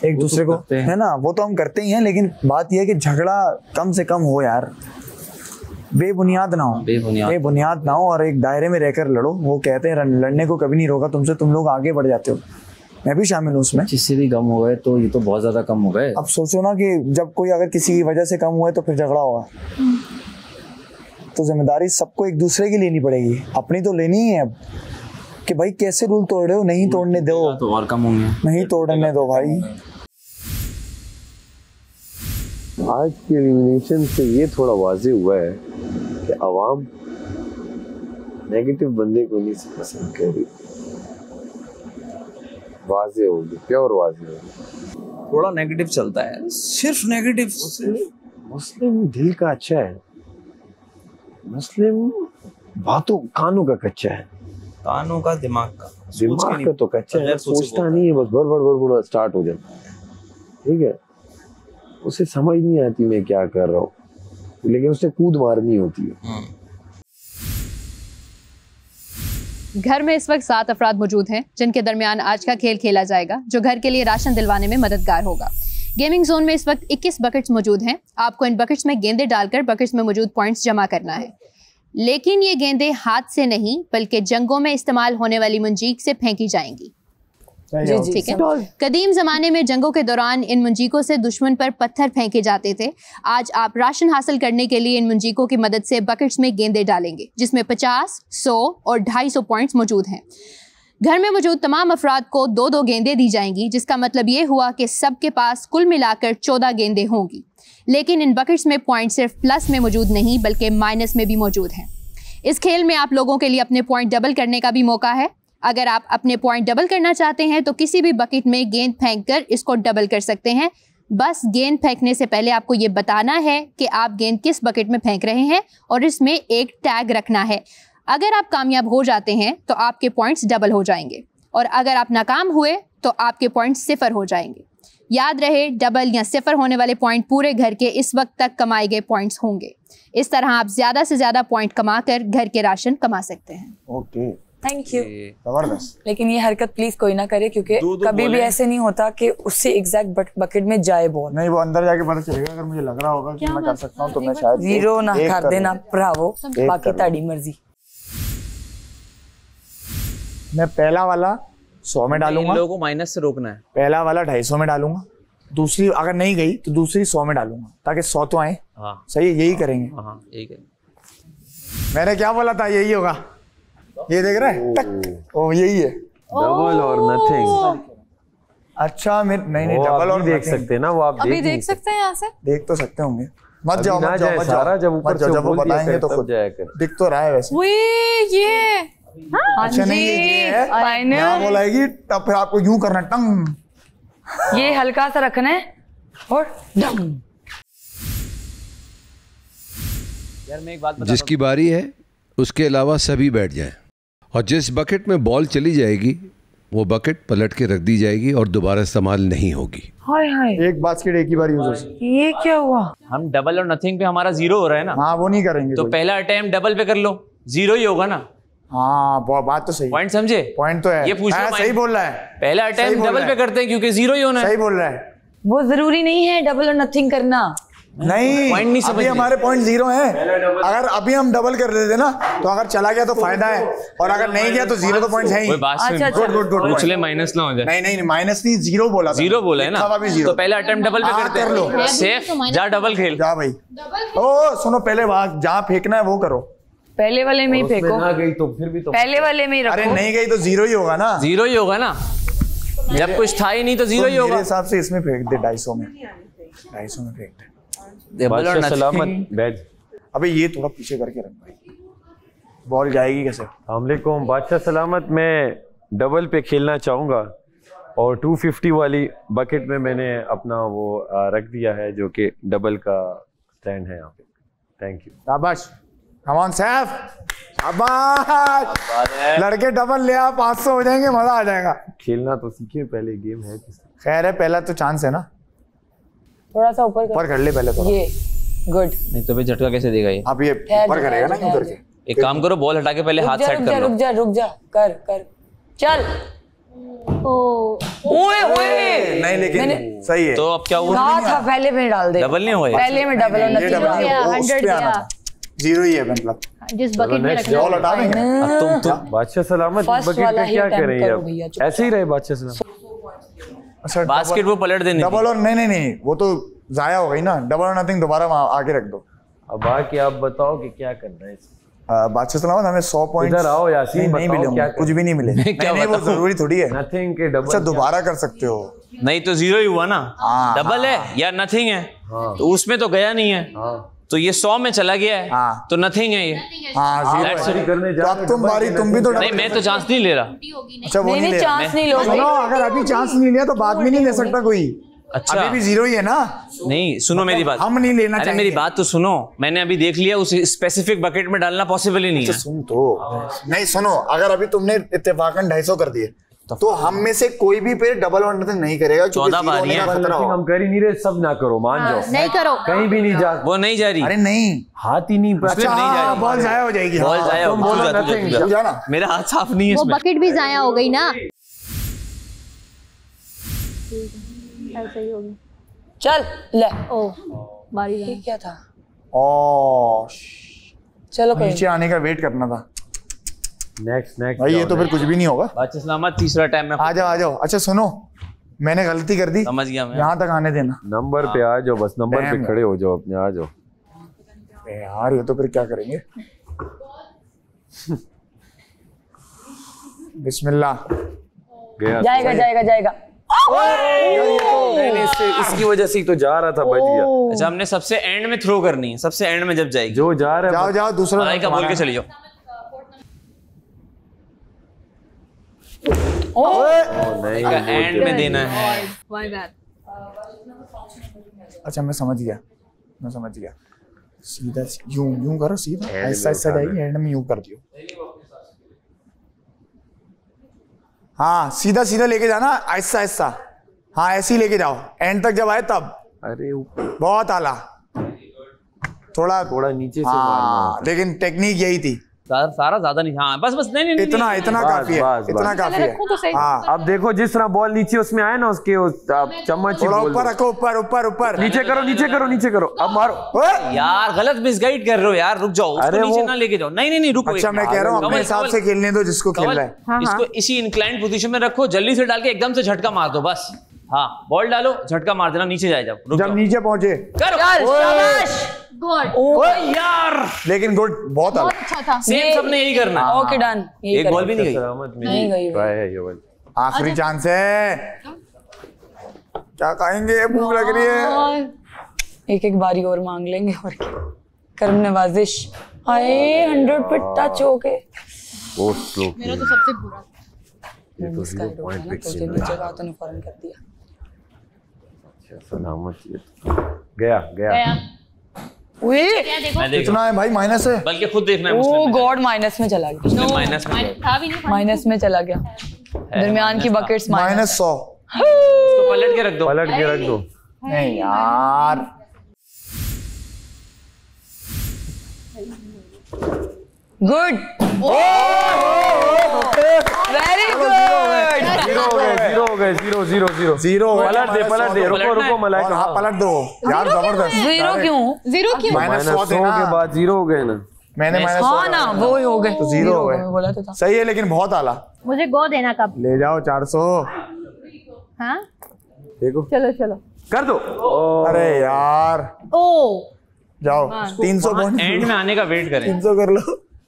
एक दूसरे को, है ना, वो तो हम करते ही हैं, लेकिन बात यह है कि झगड़ा कम से कम हो यार, बेबुनियाद ना हो, बेबुनियाद ना हो और एक दायरे में रहकर लड़ो। वो कहते हैं लड़ने को कभी नहीं रोका तुमसे, तुम लोग आगे बढ़ जाते हो। मैं भी शामिल हूँ उसमें। जिससे भी कम हो गए तो ये तो बहुत ज्यादा कम हो गए। अब सोचो ना कि जब कोई अगर किसी की वजह से कम हुआ है तो फिर झगड़ा होगा, तो जिम्मेदारी सबको एक दूसरे की लेनी पड़ेगी, अपनी तो लेनी ही है। अब कि भाई कैसे रूल तोड़ रहे हो, नहीं तोड़ने दो, तो और कम होंगे, नहीं तोड़ने दो भाई। आज की एलिमिनेशन से ये थोड़ा वाजे हुआ है कि आवाम नेगेटिव बंदे को नहीं पसंद कर रही। वाजे होगी, प्योर वाजे होगी। थोड़ा नेगेटिव चलता है, सिर्फ नेगेटिव। मुस्लिम दिल का अच्छा है, मुस्लिम बातों कानों का कच्चा है, कानों का दिमाग का तो कच्चा है, सोचता नहीं है, बस बड़ स्टार्ट हो जाता है। ठीक है, उसे समझ नहीं आती मैं क्या कर रहा हूँ, लेकिन उसे कूद मारनी होती है। घर में इस वक्त 7 अफराद मौजूद हैं जिनके दरमियान आज का खेल खेला जाएगा, जो घर के लिए राशन दिलवाने में मददगार होगा। गेमिंग जोन में इस वक्त 21 बकेट्स मौजूद हैं। आपको इन बकेट्स में गेंदे डालकर बकेट्स में मौजूद पॉइंट्स जमा करना है, लेकिन ये गेंदें हाथ से नहीं बल्कि जंगों में इस्तेमाल होने वाली मंजीक से फेंकी जाएंगी। जी ठीक है। कदीम जमाने में जंगों के दौरान इन मंजीकों से दुश्मन पर पत्थर फेंके जाते थे। आज आप राशन हासिल करने के लिए इन मंजीकों की मदद से बकेट्स में गेंदे डालेंगे, जिसमें 50, 100 और 250 पॉइंट्स मौजूद हैं। घर में मौजूद तमाम अफराद को 2-2 गेंदें दी जाएंगी, जिसका मतलब ये हुआ कि सबके पास कुल मिलाकर 14 गेंदें होंगी। लेकिन इन बकेट्स में पॉइंट सिर्फ प्लस में मौजूद नहीं बल्कि माइनस में भी मौजूद हैं। इस खेल में आप लोगों के लिए अपने पॉइंट डबल करने का भी मौका है। अगर आप अपने पॉइंट डबल करना चाहते हैं तो किसी भी बकेट में गेंद फेंककर इसको डबल कर सकते हैं। बस गेंद फेंकने से पहले आपको ये बताना है कि आप गेंद किस बकेट में फेंक रहे हैं और इसमें एक टैग रखना है। अगर आप कामयाब हो जाते हैं तो आपके पॉइंट्स डबल हो जाएंगे और अगर आप नाकाम हुए तो आपके पॉइंट्स 0 हो जाएंगे। याद रहे, डबल या 0 होने वाले पॉइंट पूरे घर के इस वक्त तक कमाए गए पॉइंट्स होंगे। इस तरह आप ज्यादा से ज्यादा पॉइंट कमाकर घर के राशन कमा सकते हैं। Okay, thank you. जबरदस्त। लेकिन ये हरकत प्लीज कोई ना करे, क्योंकि कभी भी ऐसे नहीं होता कि उससे एग्जैक्ट बकेट में जाए बॉल। नहीं, वो अंदर जाके पता चलेगा। अगर मुझे लग रहा होगा कि मैं कर सकता हूँ तो मैं शायद 0 ना कर देना, ब्रावो, बाकी ताड़ी मर्जी। मैं पहला वाला 100 में डालूंगा। लोगों को माइनस से रोकना है। पहला वाला 250 में डालूंगा, दूसरी अगर नहीं गई तो दूसरी 100 में डालूंगा, ताकि 100 तो आए। हाँ, सही है, यही करेंगे। हाँ, यही करेंगे। मैंने क्या बोला था, यही होगा। ये देख रहे हैं, टक, ओ यही है, डबल और नथिंग। अच्छा, नहीं डबल और देख सकते हैं ना, वो आप अभी देख सकते हैं, यहाँ से देख तो सकते होंगे। मत जाओ सारा, जब ऊपर जब वो बताएंगे तो खुद दिख तो रहा है वैसे। ये अच्छा नहीं, ये है यहाँ बोलाएगी तब फिर आपको यूं करना, टंग। ये हल्का सा रखना है और डंग। यार मैं एक बात बता, जिसकी बारी है उसके अलावा सभी बैठ जाएं और जिस बकेट में बॉल चली जाएगी वो बकेट पलट के रख दी जाएगी और दोबारा इस्तेमाल नहीं होगी। हाय हाय, एक बास्केट एक ही बार यूज हो सकती है। ये क्या हुआ? हम डबल और नथिंग पे हमारा 0 हो रहा है ना। हाँ वो नहीं करेंगे तो पहला अटेम्प्ट डबल पे कर लो, 0 ही होगा ना। हाँ बात तो सही, पॉइंट समझे? पॉइंट तो है, ये पूछ लो, सही बोल रहा है। पहला अटेम्प्ट डबल पे करते हैं क्योंकि 0 ही होना है। सही बोल रहा है। वो जरूरी नहीं है डबल और नथिंग करना। नहीं, पॉइंट नहीं अभी हमारे पॉइंट 0 हैं। अगर अभी हम डबल कर देते ना तो अगर चला गया तो फायदा है, और अगर नहीं गया तो 0 तो पॉइंट है ही। गुड गुड गुड, पूछ ले माइनस ना हो जाए। नहीं नहीं माइनस नहीं, 0 बोला, 0 बोला है ना। तो पहला अटेम्प्ट डबल पे करते हैं। सेफ जा डबल खेल जा भाई। ओ सुनो, पहले वहां जहाँ फेंकना है वो करो। पहले वाले में ही फेंको। ना गई तो फिर भी तो पहले वाले में ही रखो। अरे नहीं गई तो 0 ही होगा ना। 0 ही होगा ना, जब कुछ था ही नहीं तो 0 ही होगा। मेरे हिसाब से इसमें फेंक दे, 250 में, 250 में फेंक दे। बादशाह सलामत बैठ। अबे ये थोड़ा पीछे करके रख भाई, बॉल जाएगी कैसे? अस्सलामुअलैकुम बादशाह सलामत। मैं डबल पे खेलना चाहूँगा और 250 वाली बकेट में मैंने अपना वो रख दिया है जो कि डबल का स्टैंड है यहाँ पे। Thank you. शाबाश, कम ऑन सैफ, शाबाश। लड़के डबल ले आ, 500 हो जाएंगे, मजा आ जाएगा। खेलना तो सीखे, पहले गेम है। खैर है, पहला तो चांस है ना। थोड़ा सा ऊपर कर ले पहले तो। ये गुड। नहीं तो फिर झटका कैसे देगा ये? अब ये ऊपर करेगा ना यूं करके। एक काम करो, बॉल हटा के पहले हाथ सेट कर लो। रुक जा कर चल। ओए ओए, नहीं लेकिन सही है। तो अब क्या हुआ? था पहले में डाल दे। डबल नहीं हुआ, पहले में डबल और नथिंग। 100 दिया, 0 ही है मतलब। जिस बकेट में रखना बॉल हटा देंगे। अब तुम बादशाह सलामत बकेट पे क्या कर रही है? ऐसे ही रहे बादशाह सलामत। अच्छा बास्केट वो पलट देनी। डबल और नहीं वो तो जाया हो गई ना। डबल और नथिंग दोबारा वहां आगे रख दो। अब आके आप बताओ कि क्या करना है। बादशाह सलामत, हमें 100 पॉइंट इधर आओ यासीन, नहीं मिले, कुछ भी नहीं मिले। नहीं वो जरूरी थोड़ी है। नथिंग के डबल। अच्छा दोबारा कर सकते हो। नहीं तो 0 ही हुआ ना। डबल है या नथिंग है, तो उसमें तो गया नहीं है। तो ये 100 में चला गया है, तो नथिंग है ये। तो अब तुम बारी, तुम भी तो नहीं, मैं तो चांस नहीं ले रहा। अच्छा वो नहीं चांस नहीं लो। अगर अभी चांस नहीं लिया तो बाद में नहीं ले सकता कोई। अच्छा अभी भी 0 ही है ना। नहीं सुनो मेरी बात, हम नहीं लेना चाहिए। मेरी बात तो सुनो, मैंने अभी देख लिया उस स्पेसिफिक बकेट में डालना पॉसिबल ही नहीं है। सुन तो नहीं, सुनो, अगर अभी तुमने इत्तेफाकन 250 कर दिए तो हम में से कोई भी पे डबल और नथिंग नहीं करेगा। 14 बारियां हम कर ही नहीं रहे, सब ना करो, मान जाओ। नहीं करो, कहीं भी नहीं जा, वो नहीं जा रही। अरे नहीं, हाथ ही नहीं, बॉल जाया हो जाएगी। बॉल जाया हो जाएगा, मेरा हाथ साफ नहीं है। वो बकेट भी जाया हो गई ना। ऐसे ही होगी। चल ले। ओ बारी ये क्या था? चलो नीचे आने का वेट करना था। नेक्स्ट भाई ये तो फिर कुछ भी नहीं होगा। बादशाह सलामत तीसरा टाइम में आ जाओ। अच्छा सुनो, मैंने गलती कर दी, समझ गया मैं। यहाँ तक आने देना। नंबर पे आ जाओ, बस नंबर पे खड़े हो जाओ अपने, आ जाओ यार। ये तो फिर क्या करेंगे? बिस्मिल्लाह। जाएगा। इसकी वजह से ही तो जा रहा था, बच गया। अच्छा हमने सबसे एंड में थ्रो करनी है, सबसे एंड में जब जाएगी। जो जा रहा है जाओ दूसरा मलाई का बोल के चली जाओ। नहीं एंड में देना है। अच्छा मैं समझ गया। सीधा यूं करो, सीधा ऐसा जाएगी, एंड में यूं कर दियो। हाँ सीधा लेके जाना, ऐसा। हाँ ऐसे ही लेके जाओ, एंड तक जब आए तब। अरे बहुत आला, थोड़ा नीचे से मारना। लेकिन टेक्निक यही थी। सारा ज्यादा नहीं। हाँ बस नहीं इतना काफी है। हाँ अब देखो जिस तरह बॉल नीचे उसमें आए ना, उसके चम्मच थोड़ा ऊपर रखो, ऊपर। नीचे करो। अब मारो। यार गलत मिसगाइड कर रहे हो यार, रुक जाओ। उसको नीचे ना लेके जाओ। नहीं रुको। अच्छा मैं कह रहा हूँ अपने हिसाब से खेलने दो जिसको खेल रहा है। इसको इसी इंक्लाइंड पोजीशन में रखो, जल्दी से डाल के एकदम से झटका मार दो बस। हाँ बॉल डालो, झटका मार देना, नीचे जाए जब नीचे पहुंचे यार। लेकिन गुड, बहुत अच्छा था। सेम सबने यही करना। Okay done. एक बॉल भी नहीं गई। आखिरी चांस है, क्या खाएंगे? भूख लग रही है। एक बारी और मांग लेंगे और क्या। कर्म नवाजिश। हाय 100 पे टच हो गए। मेरा तो सबसे बुरा। ये तो 0 पॉइंट जगह तो फौरन कर दिया। अच्छा सलामत गया। कितना है भाई? माइनस है, बल्कि खुद देखना है। ओह गॉड, माइनस में चला गया। माइनस में था भी नहीं, माइनस में चला गया। दरमियान की बकेट्स -100। उसको पलट के रख दो, पलट के रख दो। नहीं यार गुड, वेरी गुड। जीरो पलट दे रुको मलाइका। हाँ पलट दो यार, जबरदस्त। जीरो क्यों? -100 के बाद जीरो हो गए ना। मैंने हाँ ना, वो ही हो गए तो जीरो हो गए। बोला तो था। सही है लेकिन बहुत आला। मुझे गो देना कब? ले जाओ 400। हाँ देखो चलो कर दो। अरे यार ओ जाओ 300 बोनस। एंड में आने का वेट करें। 300 कर लो,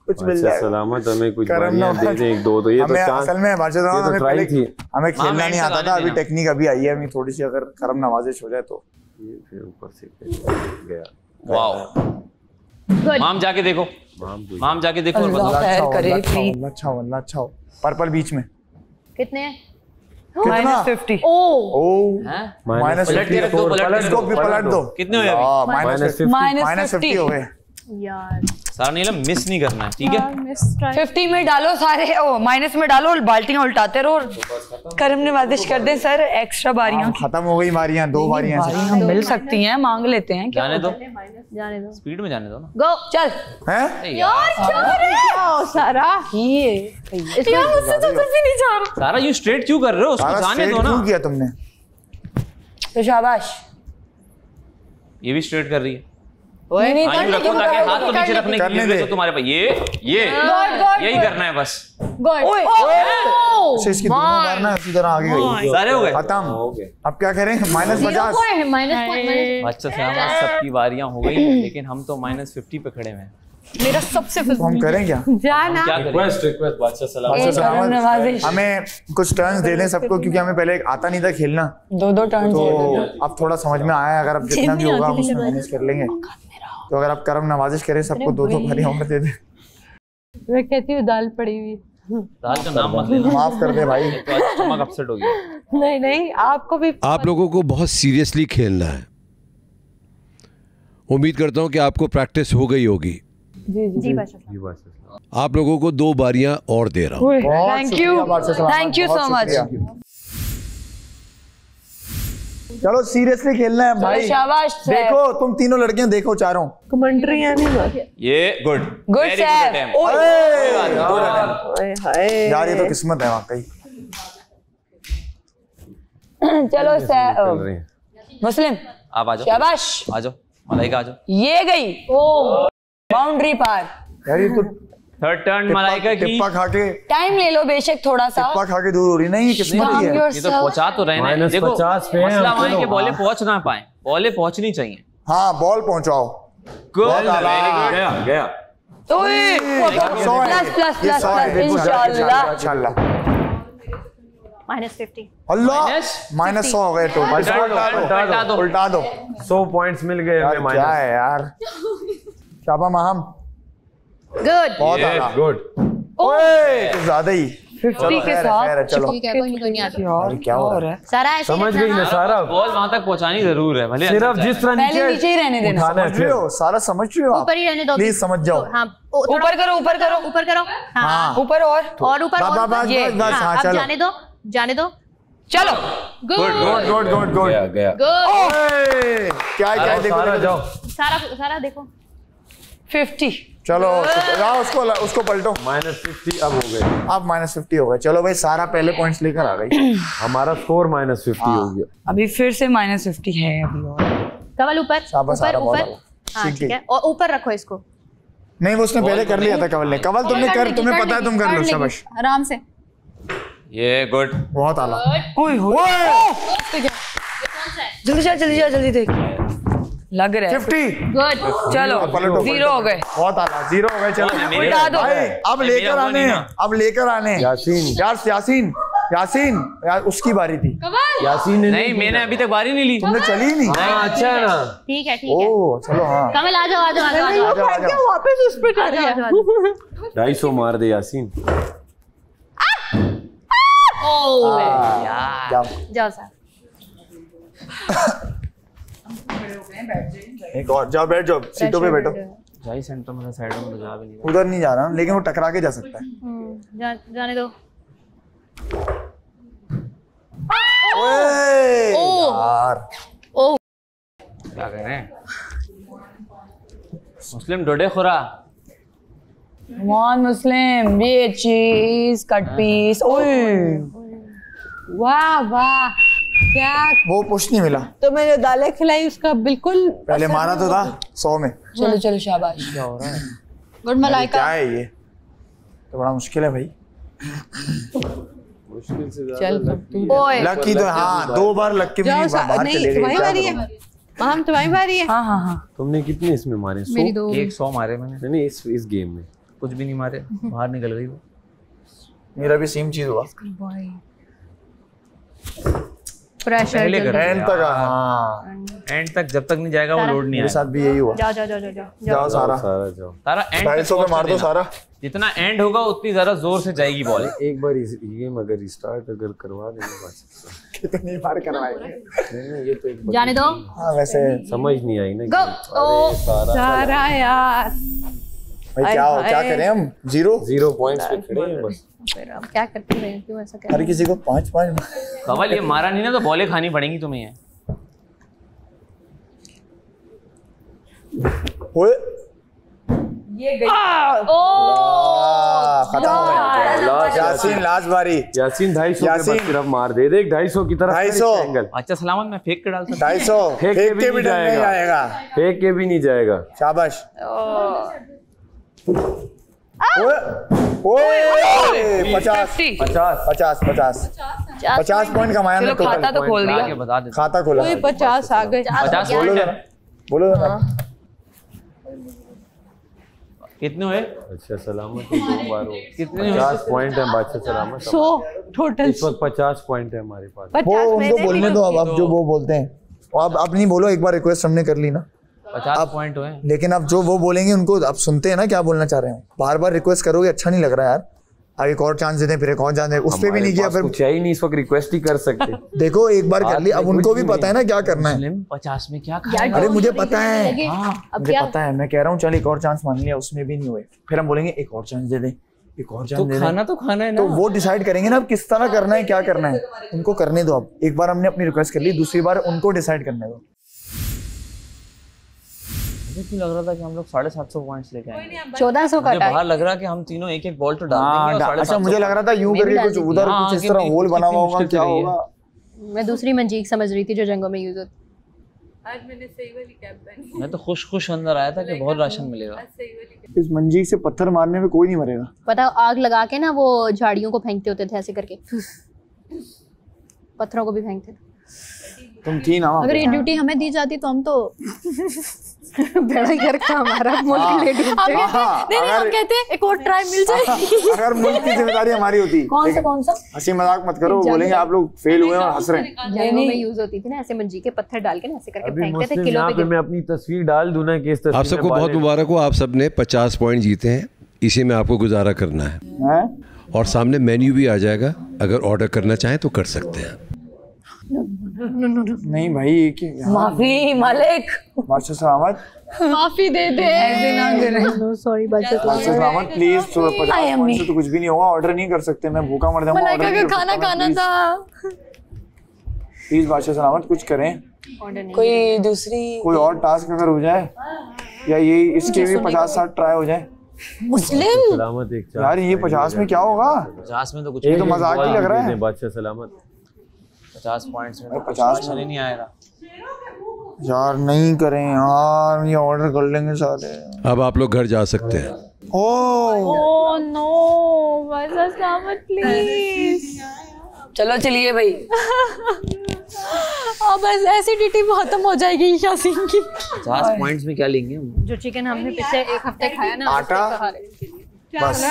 कुछ मिल जाए। सलामत हमें कुछ बारियां दे दें, एक दो। तो ये तो असल में हमें ट्राई थी। हमें खेलना नहीं आता था, अभी टेक्निक अभी आई है। हमें थोड़ी सी अगर करम नवाजिश हो जाए तो ये फिर ऊपर से गया। वाओ, माम जाके देखो, माम जाके देखो और बताओ। अच्छा हो। पर्पल बीच में कितने हैं? -50। ओ -50 पलट दो। कितने हुए अभी? -50 हो गए यार। सारा नीलम मिस नहीं करना है, ठीक है? 50 में डालो सारे, माइनस में डालो और बाल्टियां उल्टाते रहो और करम नवाजिश कर दें सर। एक्स्ट्रा बारियां खत्म हो गई, बारियां 2 बारियां हम मिल सकती हैं, मांग लेते हैं। जाने दो, स्पीड में जाने दो ना। गो चल। हैं यार क्या है सारा? ये मुझसे तो कुछ भी नहीं जा रहा। सारा यू स्ट्रेट क्यों कर रहे हो? उसको जाने दो ना। क्यों किया तुमने? तो शाबाश। ये भी स्ट्रेट कर रही है। नहीं रखो ताकि हाथ तो नीचे रखने की जरूरत हो तुम्हारे पास। ये यही करना है बस। इसकी दोनों मारना है, उसी तरह आगे गई। सारे हो गए खत्म। अब क्या करें? -50। अच्छा सबकी बारियां हो गई, लेकिन हम तो -50 पे खड़े हुए हैं। मेरा सबसे तो हम करें क्या? जाना रिक्वेस्ट बादशाह सलाम। हमें कुछ टर्न्स दे दें सबको, क्योंकि हमें पहले आता नहीं था खेलना। 2 टर्न तो अब थोड़ा समझ में आया। अगर अब जितना भी होगा हम उसमें मैनेज कर लेंगे। तो अगर आप करम नवाजिश करें, सबको 2 बारियां और दे दें। मैं कहती हूँ दाल पड़ी हुई। दाल का नाम मत लेना। माफ कर दे भाई, स्टमक अपसेट हो गया। नहीं आपको भी। आप लोगों को बहुत सीरियसली खेलना है। उम्मीद करता हूँ कि आपको प्रैक्टिस हो गई होगी। जी बादशाह। आप लोगों को 2 बारियां और दे रहा हूँ। Thank you so much. चलो सीरियसली खेलना है भाई। शाबाश। देखो तुम तीनों लड़कियां देखो, चारों कमेंट्री ये गुड सर। यार ये तो किस्मत है वाकई। चलो सर मुस्लिम आप आ जाओ। शाबाश, आ जाओ मलाइका, आ जाओ। ये गई बाउंड्री पार। यार ये तो थर्ड टर्न मलाइका की। टिप्पा खा के टाइम ले लो बेशक थोड़ा सा। टिप्पा खा के दूर हो रही। नहीं किस्मत ही है। ये तो पहुंचा तो रहे हैं। देखो मसला वहाँ है कि बॉलें पहुंच ना पाए, बॉलें पहुंचनी चाहिए। हाँ बॉल पहुंचाओ। गया। इंशाल्लाह। -50। अल्लाह -100 हो गए। तो उल्टा दो। 100 पॉइंट्स मिल गए हमें। क्या है यार? शाबा महम गुड। बहुत आला। गुड। ओए कुछ ज्यादा ही। 50 के साथ। चलो ठीक है, कोई नहीं आती। यार क्या हो रहा है? सारा ऐसे समझ गई ना सारा। बॉल वहां तक पहुंचानी जरूर है, भले सिर्फ जिस तरह नीचे ही रहने देना। समझ रहे हो? सारा समझ रहे हो? ऊपर ही रहने दो। प्लीज समझ जाओ। हाँ ऊपर करो, ऊपर करो, ऊपर करो। हाँ ऊपर और ऊपर। हाँ अब जाने दो। चलो। गुड गया। क्या देखो सारा देखो। 50। चलो उसको पलटो। -50 अब हो गए। अब -50 हो गए। चलो भाई सारा पहले पॉइंट्स लेकर आ गई। हमारा स्कोर -50 हो गया। अभी फिर से -50 है अभी और। कवल ऊपर। हाँ ठीक है, और ऊपर रखो इसको। नहीं वो उसने पहले कर लिया था कवल ने। कवल तुम्हें पता है, तुम कर लो। शाबाश आराम से। ये गुड। बहुत आला। जल्दी देख। लग रहा है 50। गुड। चलो 0 हो गए। बहुत आला। 0 हो गए। चलो उल्टा दो। अब लेकर आने। यासीन यार उसकी बारी थी। यासीन ने नहीं, मैंने अभी तक बारी नहीं ली। तुमने चली नहीं। अच्छा ना। ठीक है। ओ चलो हाँ। कमल आ जाओ। वापस उस पे कर दिया। 250 मार दे यासीन। जाओ सर। एक और जाओ, बैठ जाओ सीटों पे बैठो। जाई सेंटर में, साइडों में तो जा भी नहीं। उधर नहीं जा रहा, लेकिन वो टकरा के जा सकता है। जाने दो। यार ओ क्या कर रहे हैं मुस्लिम डोडे खुरा वन मुस्लिम ये चीज कट पीस ओए वाह वाह क्या वो कुछ नहीं मिला तो मैंने दालें खिलाई उसका बिल्कुल पहले मारा तो था 100 में। चलो चलो शाबाश क्या हो रहा है गुड मलाइका क्या है ये तो बड़ा मुश्किल है भाई मुश्किल से चल लक की तो हाँ 2 बार लक के भी बाहर चले गए। तुम्हारी बारी है हम तुम्हारी बारी है। हाँ हाँ हाँ तुमने कितने इसमें मारे? 100 मारे मैंने। नहीं इस गेम में कुछ भी नहीं मारे, बाहर निकल गई वो। मेरा भी सेम चीज हुआ। प्रेशर एंड तक। हाँ एंड तक जब तक नहीं जाएगा वो लोड नहीं आएगा। मेरे साथ भी यही हुआ। जाओ जाओ जाओ जाओ जाओ सारा जाओ सारा एंड 250 पे मार दो सारा। जितना एंड होगा उतनी ज्यादा जोर से जाएगी बॉल। एक बार गेम अगर रिस्टार्ट अगर करवा देंगे बस कितनी बार करवाएंगे? नहीं ये तो एक जाने दो। हाँ वैसे समझ नहीं आई ना। गो सारा यार भाई क्या करें हम? 0 पॉइंट्स पे खड़े हैं बस। फिर अब क्या करते हैं क्यों ऐसा कर हर किसी को 5-5 कवल ये मारा नहीं ना तो बॉलें खानी पड़ेंगी तुम्हें। ये ओए ये गई खत्म हो गया। यासीन लास्ट बारी। यासीन 250 के तरफ मार दे देख 250 की तरफ 250 एंगल। अच्छा सलामत मैं फेंक के डाल सकता 250 फेंक के भी नहीं जाएगा। फेंक के भी नहीं जाएगा। शाबाश। ओए 50 पॉइंट कमाया मैं। खाता तो खोल दिया। खाता खोला। 50 आ गए। 50 बोलो कितने हुए? अच्छा सलामत 2 बार हो। कितने 50 पॉइंट है बादशाह सलामत। 100 टोटल। इस वक्त 50 पॉइंट है हमारे पास। वो उनको बोलने दो अब जो वो बोलते हैं। अब नहीं बोलो, एक बार रिक्वेस्ट हमने कर ली ना। 50 पॉइंट हुए। लेकिन अब जो वो बोलेंगे उनको अब सुनते हैं ना क्या बोलना चाह रहे हैं। बार बार रिक्वेस्ट करोगे अच्छा नहीं लग रहा यार। आगे एक और चांस देते हैं, फिर एक और चांस देते हैं, उस पे भी नहीं किया। फिर कुछ है ही नहीं इस वक्त, रिक्वेस्ट ही कर सकते। देखो एक बार कर ली, अब उनको भी पता है ना क्या करना है। 50 में क्या अरे मुझे पता है, मुझे पता है। मैं कह रहा हूँ चल एक और चांस मान लिया, उसमें भी नहीं हुए, फिर हम बोलेंगे एक और चांस दे दे, एक और चांस दे दे। खाना तो खाना है ना। तो वो डिसाइड करेंगे ना अब किस तरह करना है, क्या करना है। उनको करने दो। अब एक बार हमने अपनी रिक्वेस्ट कर ली, दूसरी बार उनको डिसाइड करने दो। मुझे लग रहा था कि हम लोग 750 पॉइंट्स लेके आएंगे। 1400 का बाहर लग रहा कि हम तीनों एक बॉल तो डाल देंगे। अच्छा मुझे लग रहा था यूं करके कुछ उधर कुछ इस तरह होल बना हुआ होगा, क्या होगा। मैं दूसरी मंजीक समझ रही थी जो जंगों में यूज होती। आज मैंने सही वाली कैप पहनी। मैं तो खुश अंदर आया था कि बहुत राशन मिलेगा। इस मंजीक से पत्थर मारने में कोई नहीं मरेगा। पता आग लगा के ना वो झाड़ियों को फेंकते होते थे ऐसे करके, पत्थरों को भी फेंकते थे। तुम थी ना। अगर ये ड्यूटी हमें दी जाती तो हम तो बड़ा घर का हमारा मुल्क ले ढूंढते। नहीं हम कहते हैं एक और ट्राई मिल जाए। अगर मुल्क की जिम्मेदारी हमारी होती। कौन सा हंसी मजाक मत करो, बोलेंगे आप लोग फेल हुए और हंस रहे हैं। जंगलों में यूज होती थी ना ऐसे मंजी के पत्थर डाल के ना ऐसे करके फेंकते थे किलो पे। मैं अपनी तस्वीर डाल दूं ना कि इस तस्वीर आप सबको बहुत मुबारक हो, आप सबने 50 पॉइंट जीते हैं। इसी में आपको गुजारा करना है और सामने मेन्यू भी आ जाएगा, अगर ऑर्डर करना चाहें तो कर सकते हैं। नहीं भाई माफी मालिक, बादशाह सलामत माफी दे दे। ऐसे ना करे। सॉरी बादशाह सलामत प्लीज। 50 पॉइंट से तो कुछ भी नहीं होगा, ऑर्डर नहीं कर सकते, मैं भूखा मर जाऊंगा। मलाइका का खाना खाना था। प्लीज बादशाह सलामत कुछ करें। कोई दूसरी कोई और टास्क अगर हो जाए या ये इसके भी 50-60 ट्राई हो जाए। मुस्लिम सलामत एक यार ये 50 में क्या होगा? 50 में तो कुछ ये तो मजाक ही लग रहा है। बादशाह सलामत 50 पॉइंट्स में 50 में नहीं आएगा यार। नहीं करें यार, ये ऑर्डर कर लेंगे सारे। अब आप लोग घर जा सकते हैं। ओह नो बादशाह सलामत प्लीज। चलो चलिए भाई। अब बस एसिडिटी खत्म हो जाएगी यासीन की। 50 पॉइंट्स में क्या लेंगे हम? जो चिकन हमने पिछले एक हफ्ते खाया ना, आटा बस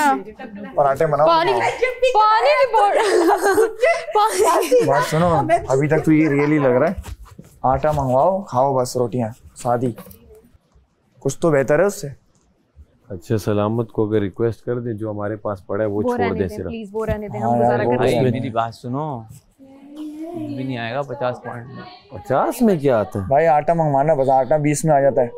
पराठे बनाओ। पानी की बोतल। बात सुनो, अभी तक तो ये रियली लग रहा है। आटा मंगवाओ, खाओ बस रोटियां सादी, कुछ तो बेहतर है उससे। अच्छा सलामत को अगर रिक्वेस्ट कर दे जो हमारे पास पड़ा है वो छोड़ दे सिर्फ। प्लीज वो रहने दे, हम गुजारा कर भाई मेरी बात सुनो, भी नहीं आएगा 50 पॉइंट में। 50 में क्या आता है भाई? आटा मंगवाना बस, आटा 20 में आ जाता है।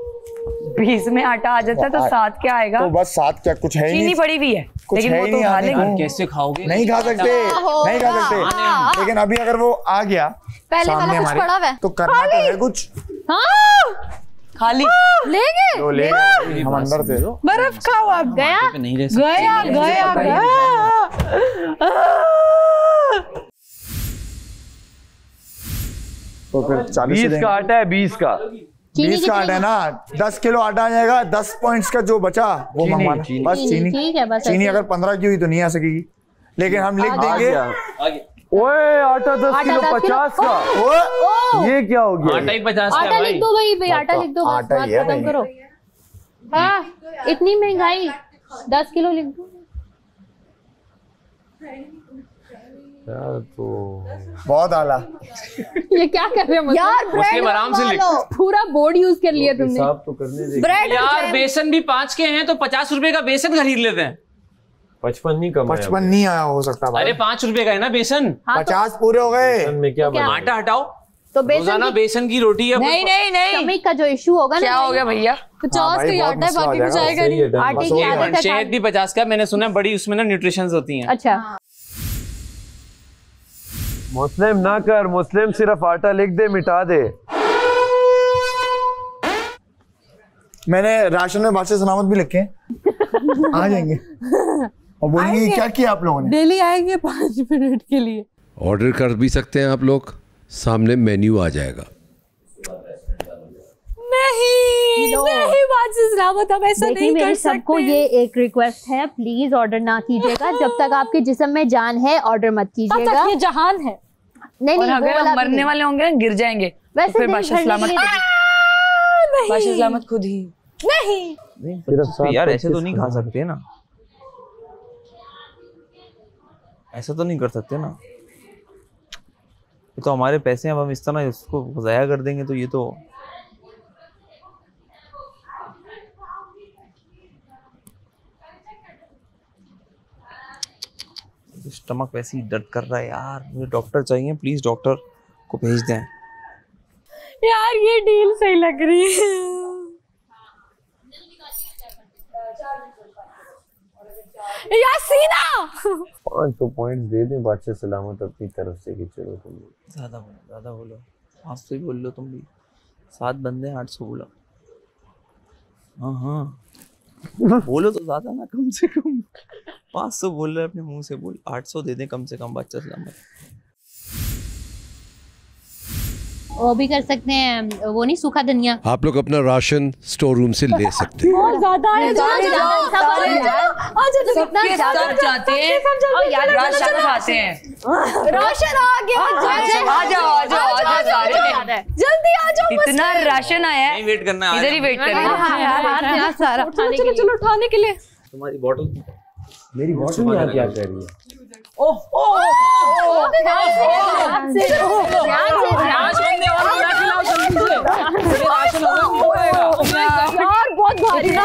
20 में आटा आ जाता है तो 7 क्या आएगा? तो बस 7 क्या, कुछ है ही नहीं। चीनी पड़ी हुई है लेकिन वो तो खा लेंगे। कैसे खाओगे? नहीं खा सकते, नहीं खा सकते। लेकिन अभी अगर वो आ गया पहले वाला कुछ पड़ा हुआ है तो करना तो है कुछ। खाली लेंगे तो लेंगे हम अंदर से। बर्फ खाओ आप। गया गया गया गया। तो फिर 20 का आटा है, 20 का 20 का आटा है ना, 10 किलो आटा आ जाएगा। 10 पॉइंट्स का जो बचा वो मंगवाना बस। चीनी ठीक है, बस चीनी अगर 15 की हुई तो नहीं आ सकेगी, लेकिन हम लिख देंगे। ओए आटा 10 किलो 50 का। ये क्या हो गया? आटा ही 50 का। आटा लिख दो भाई, आटा लिख दो, बस बात खत्म करो। हाँ, इतनी महंगाई, 10 किलो लिख दो यार। तो बहुत आला। ये क्या कर रहे हो यार? मुस्लिम आराम से लिख। पूरा बोर्ड यूज कर लिया तुमने। हिसाब तो करने दे ब्रेड यार। बेसन भी 5 के हैं तो 50 रुपए का बेसन खरीद लेते हैं। 55 नहीं कम, 55 नहीं आया हो सकता भाई। अरे 5 रुपए का है ना बेसन। 50 पूरे हो गए। में क्या बना? आटा हटाओ तो रोजाना बेसन की रोटी है। नहीं नहीं नहीं, कमी का जो इशू होगा ना। क्या हो गया भैया? 50 का ही आटा है, बाकी कुछ आएगा नहीं। आटे की आदत है। शहद भी 50 का, मैंने सुना है बड़ी उसमें ना न्यूट्रिशंस होती हैं। अच्छा मुस्लिम ना कर, मुस्लिम सिर्फ आटा लिख दे, मिटा दे। मैंने राशन में बादशाह सलामत भी लिखे आ जाएंगे और बोलेंगे क्या किया आप लोगों ने। डेली आएंगे 5 मिनट के लिए। ऑर्डर कर भी सकते हैं आप लोग, सामने मेन्यू आ जाएगा। नहीं बादशाह सलामत, हम ऐसा नहीं कर सकते। सबको ये एक रिक्वेस्ट है, प्लीज ऑर्डर ना कीजिएगा जब तक आपके जिस्म में जान है। ऑर्डर मत कीजिएगा। ये जहान है। नहीं और नहीं, अगर हम मरने वाले होंगे ना, गिर जाएंगे, वैसे तो फिर बादशाह सलामत बादशाह सलामत खुद ही नहीं। यार ऐसे तो नहीं खा सकते ना, ऐसा तो नहीं कर सकते ना। ये तो हमारे पैसे हैं, अब हम इस तरह इसको ज़ाया कर देंगे तो ये तो स्टमक वैसे ही दर्द कर रहा है यार। मुझे डॉक्टर चाहिए, प्लीज डॉक्टर को भेज दें यार। ये डील सही लग रही है। यासीना 500 पॉइंट्स दे दें बादशाह सलामत अपनी तरफ से कि चलो तुम ज्यादा बोलो 500 ही बोल लो तुम भी। 7 बंदे 800 बोला। हाँ बोलो तो ज्यादा ना, कम से कम 500 बोल रहे अपने मुंह से, बोल 800 दे दें कम से कम बादशाह सलामत। वो भी कर सकते हैं, वो नहीं सूखा धनिया। आप लोग अपना राशन स्टोर रूम से ले सकते हैं। और ज्यादा है, सब जाते हैं यार, राशन खाते हैं। राशन आ गया, आ जाओ सारे, जल्दी आ जाओ। इतना राशन आया है, नहीं वेट करना, इधर ही वेट करेंगे। सारा चलो उठाने के लिए। तुम्हारी बोतल, मेरी बोतल यहाँ क्या कर रही है? बहुत भारी है।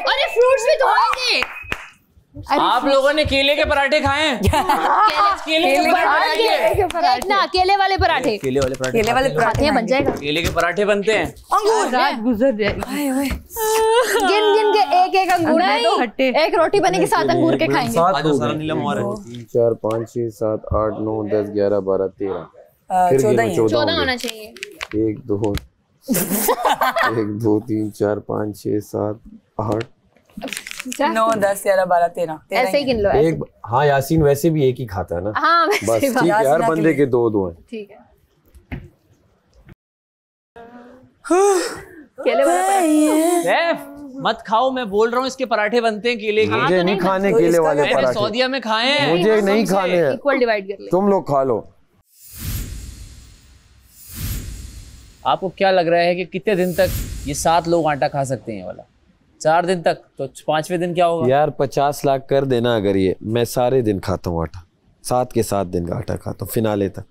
अरे फ्रूट्स भी तो आएंगे। आप लोगों ने केले के पराठे खाए हैं? केले के पराठे ना, केले वाले पराठे। केले वाले पराठे बन जाएगा। केले के पराठे बनते हैं। अंगूर रात गुजर जाएगी। गिन के एक अंगूर है, एक रोटी बनेगी 7 अंगूर के खाएंगे। आज सारा नीलम और है। 3 4 5 6 7 8 9 10 11 12 13 14 होना चाहिए। 1 2 1 2 3 4 5 6 7 8 9 10 11 12 13 ऐसे ही गिन लो। एक हाँ, यासीन वैसे भी एक ही खाता है ना। हाँ बस ठीक है, हर बंदे के 2 हैं। ठीक है। केले वाले मत खाओ, मैं बोल रहा हूँ इसके पराठे बनते हैं केले के। मुझे नहीं खाने केले वाले मैंने पराठे, सऊदीया में खाए हैं। मुझे नहीं खाने हैं। इक्वल डिवाइड कर ले। तुम लोग खा लो। आपको क्या लग रहा है कि कितने दिन तक ये 7 लोग आटा खा सकते हैं वाला? 4 दिन तक, तो 5वें दिन क्या होगा? यार 50 लाख कर देना अगर ये, मैं सारे दिन खाता हूँ आटा, 7 के 7 दिन का आटा खाता हूँ फिनाले तक।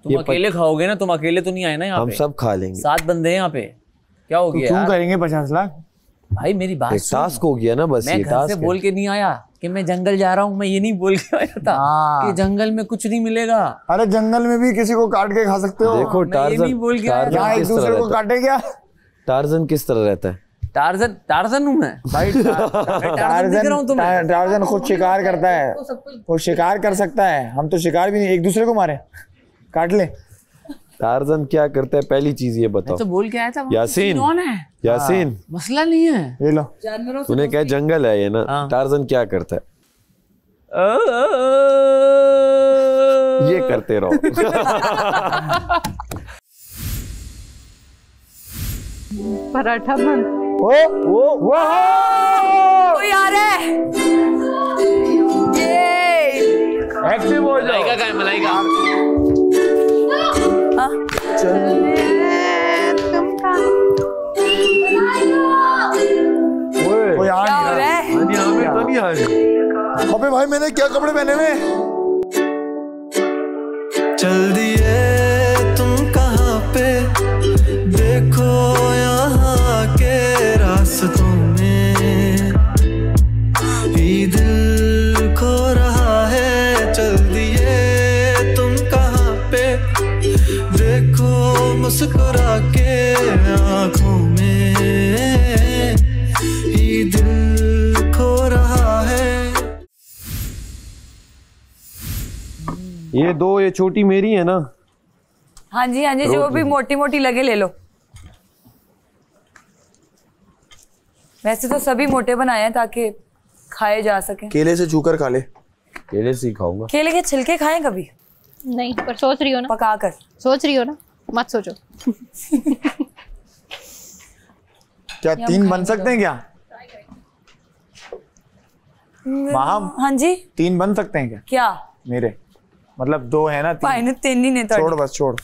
तुम अकेले खाओगे ना? तुम अकेले तो नहीं आए ना यहाँ पे? हम सब खा लेंगे। 7 बंदे हैं यहाँ पे, क्या हो गया? क्यों करेंगे 50 लाख? भाई मेरी बात सुन, टास्क हो गया ना बस। मैं घर से बोल के नहीं आया कि मैं जंगल जा रहा हूँ, मैं ये नहीं बोल के आया था कि जंगल में कुछ नहीं मिलेगा। अरे जंगल में भी किसी को काट के खा सकते हो। देखो टार्ज़न यहाँ एक दूसरे को काटे क्या? टार्जन किस तरह रहता है? टार्जन हूँ मैं भाई। टार्जन खुद शिकार करता है, वो शिकार कर सकता है, हम तो शिकार भी नहीं, एक दूसरे को मारे काट ले। टार्जन क्या करता है पहली चीज ये बताओ। तो बोल के आया था यासीन, कौन है? यासीन मसला नहीं है, ये लो तूने क्या जंगल है ये ना। टार्जन क्या करता है? ये करते रहो। पराठा बन। वो आ रहा है, एक्टिव हो जाओ। मलाइका का है, मलाइका। कोई आ नहीं रहा। अबे भाई मैंने क्या कपड़े पहने हुए? चल दिए तुम कहाँ पे, देखो यहाँ के रास्तों में ही दिल खो रहा है। चल दिए तुम कहाँ पे, देखो मुस्कुरा के आँखों में ही दिल खो रहा है। ये छोटी मेरी है ना। हाँ जी हाँ जी, जो भी मोटी मोटी लगे ले लो। वैसे तो सभी मोटे बनाए हैं ताकि खाए जा सके। केले से छूकर खा ले। केले से ही खाऊंगा। केले के छिलके खाएं कभी? नहीं, पर सोच रही हो ना। पका कर सोच रही हो ना, मत सोचो। क्या 3 बन सकते हैं क्या? हाँ जी 3 बन सकते हैं क्या? क्या मेरे मतलब 2 है ना, 3 नहीं तो छोड़ बस छोड़।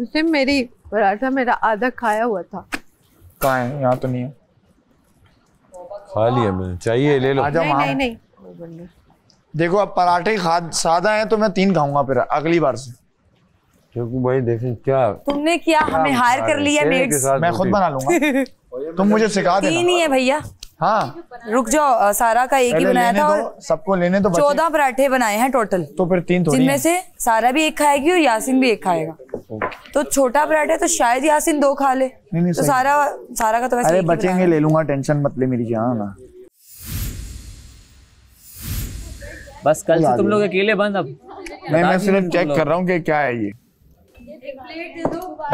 उसे मेरी पराठा मेरा आधा खाया हुआ था। कहाँ है? यहाँ तो नहीं है। खा लिया मैंने, चाहिए ले लो। नहीं नहीं। देखो अब पराठे सादा है तो मैं 3 खाऊंगा फिर अगली बार से। क्योंकि भाई देखें क्या तुमने किया, हमें हायर कर लिया मेड्स। मैं खुद बना लूंगा। तुम मुझे सिखा देना। 3 ही है भैया। हाँ रुक जाओ, सारा का एक ही बनाया था और सबको लेने तो 14 पराठे बनाए हैं टोटल। तो फिर 3 थोड़ी जिनमें से सारा भी 1 खाएगी और यासीन भी 1 खाएगा। तो छोटा पराठा तो शायद यासीन 2 खा ले। नहीं, तो सारा का तो वैसे अरे बचेंगे, ले लूंगा, टेंशन मत ले मेरी जान ना। बस कल से तुम लोग अकेले बंद। अब मैं सिर्फ चेक कर रहा हूँ कि क्या है ये।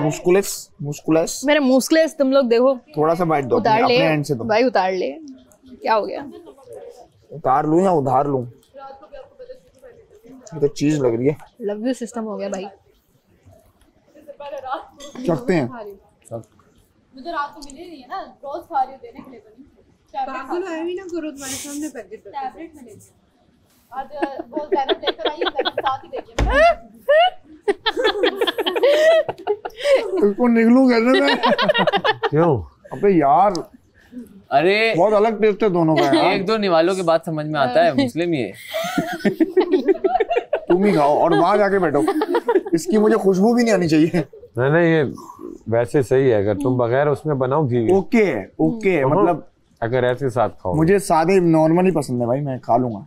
मुस्कुलस मेरे मुस्कुलस तुम लोग देखो। थोड़ा सा बाइट दो उतार ले अपने एंड से दो। भाई उतार ले, क्या हो गया? उतार लूं या उधार लूं? ये तो चीज लग रही है। लव यू सिस्टम हो गया भाई। चखते हैं। मुझे रात को मिले नहीं है ना, रोज खा रही हूं, देने के लिए तो नहीं। पागल है भी ना करो, तुम्हारे सामने पैकेट टैबलेट में लेती हूं। आज वो ज़ैनब लेकर आई, ज़ैनब साथ ही देखिए। इसको निकलूं कैसे मैं? क्यों? अबे यार, अरे बहुत अलग टेस्ट है दोनों का यार। 1-2 निवालों के बाद समझ में आता है, मुस्लिम ही है। तुम ही खाओ और वहां जाके बैठो। इसकी मुझे खुशबू भी नहीं आनी चाहिए। नहीं ये वैसे सही है, अगर तुम बगैर उसमें बनाओ ठीक है। ओके मतलब अगर ऐसे साथ खाओ। मुझे सादे नॉर्मली पसंद है भाई, मैं खा लूंगा।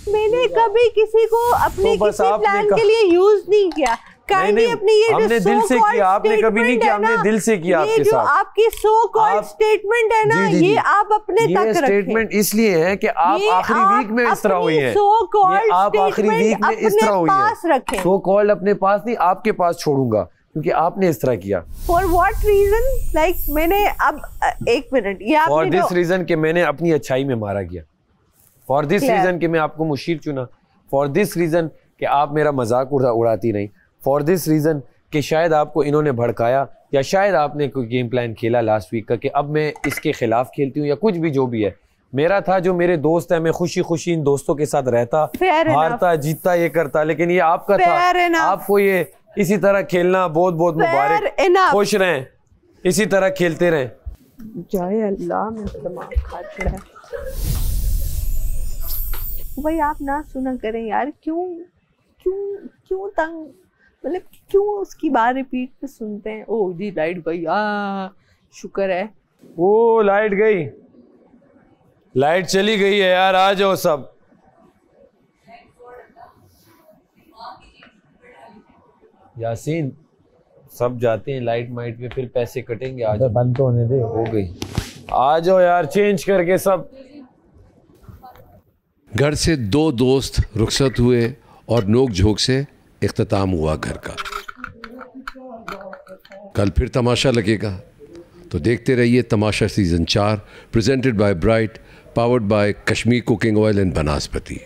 मैंने कभी किसी को अपने तो किसी प्लान के लिए यूज नहीं किया। नहीं, अपनी ये हमने दिल से किया, आपने कभी नहीं किया, हमने दिल से किया आपके साथ। आपकी सो कॉल्ड स्टेटमेंट है ना, ये आप अपने तक रखें। स्टेटमेंट इसलिए है कि आप आखिरी वीक में इस तरह हुई हैं। आप आखिरी वीक में इस तरह हुई हैं। सो कॉल्ड अपने पास नहीं, आपके पास छोड़ूंगा क्योंकि आपने इस तरह किया। For what reason? लाइक मैंने अब 1 मिनट, ये आपने फॉर दिस रीजन कि मैंने अपनी अच्छाई में मारा गया। फॉर दिस रीजन कि मैं आपको मुशीर चुना। फॉर दिस रीजन कि आप मेरा मजाक उड़ाती नहीं। फॉर दिस रीजन कि शायद आपको इन्होंने भड़काया, या शायद आपने कोई गेम प्लान खेला लास्ट वीक का कि अब मैं इसके खिलाफ खेलती हूँ, या कुछ भी जो भी है। मेरा था जो मेरे दोस्त है, मैं खुशी खुशी इन दोस्तों के साथ रहता, हारता जीतता ये करता, लेकिन ये आपका था। आपको ये इसी तरह खेलना बहुत बहुत मुबारक। खुश रहें, इसी तरह खेलते रहें। जय अल्लाह, मेरा दिमाग खा चुका है भाई। आप ना सुना करें यार, क्यों तंग, मतलब क्यों उसकी बात रिपीट पे सुनते हैं? ओ जी लाइट गई, शुक्र है। ओ लाइट गई, लाइट चली गई है यार, आ जाओ सब। यासीन सब जाते हैं लाइट माइट पे, फिर पैसे कटेंगे। आज बंद तो होने दे। हो गई, आ जाओ यार चेंज करके सब। घर से 2 दोस्त रुखसत हुए और नोक झोंक से इख्तिताम हुआ घर का। कल फिर तमाशा लगेगा, तो देखते रहिए Tamasha season 4 presented by Bright, powered by Kashmir cooking oil and बनास्पति।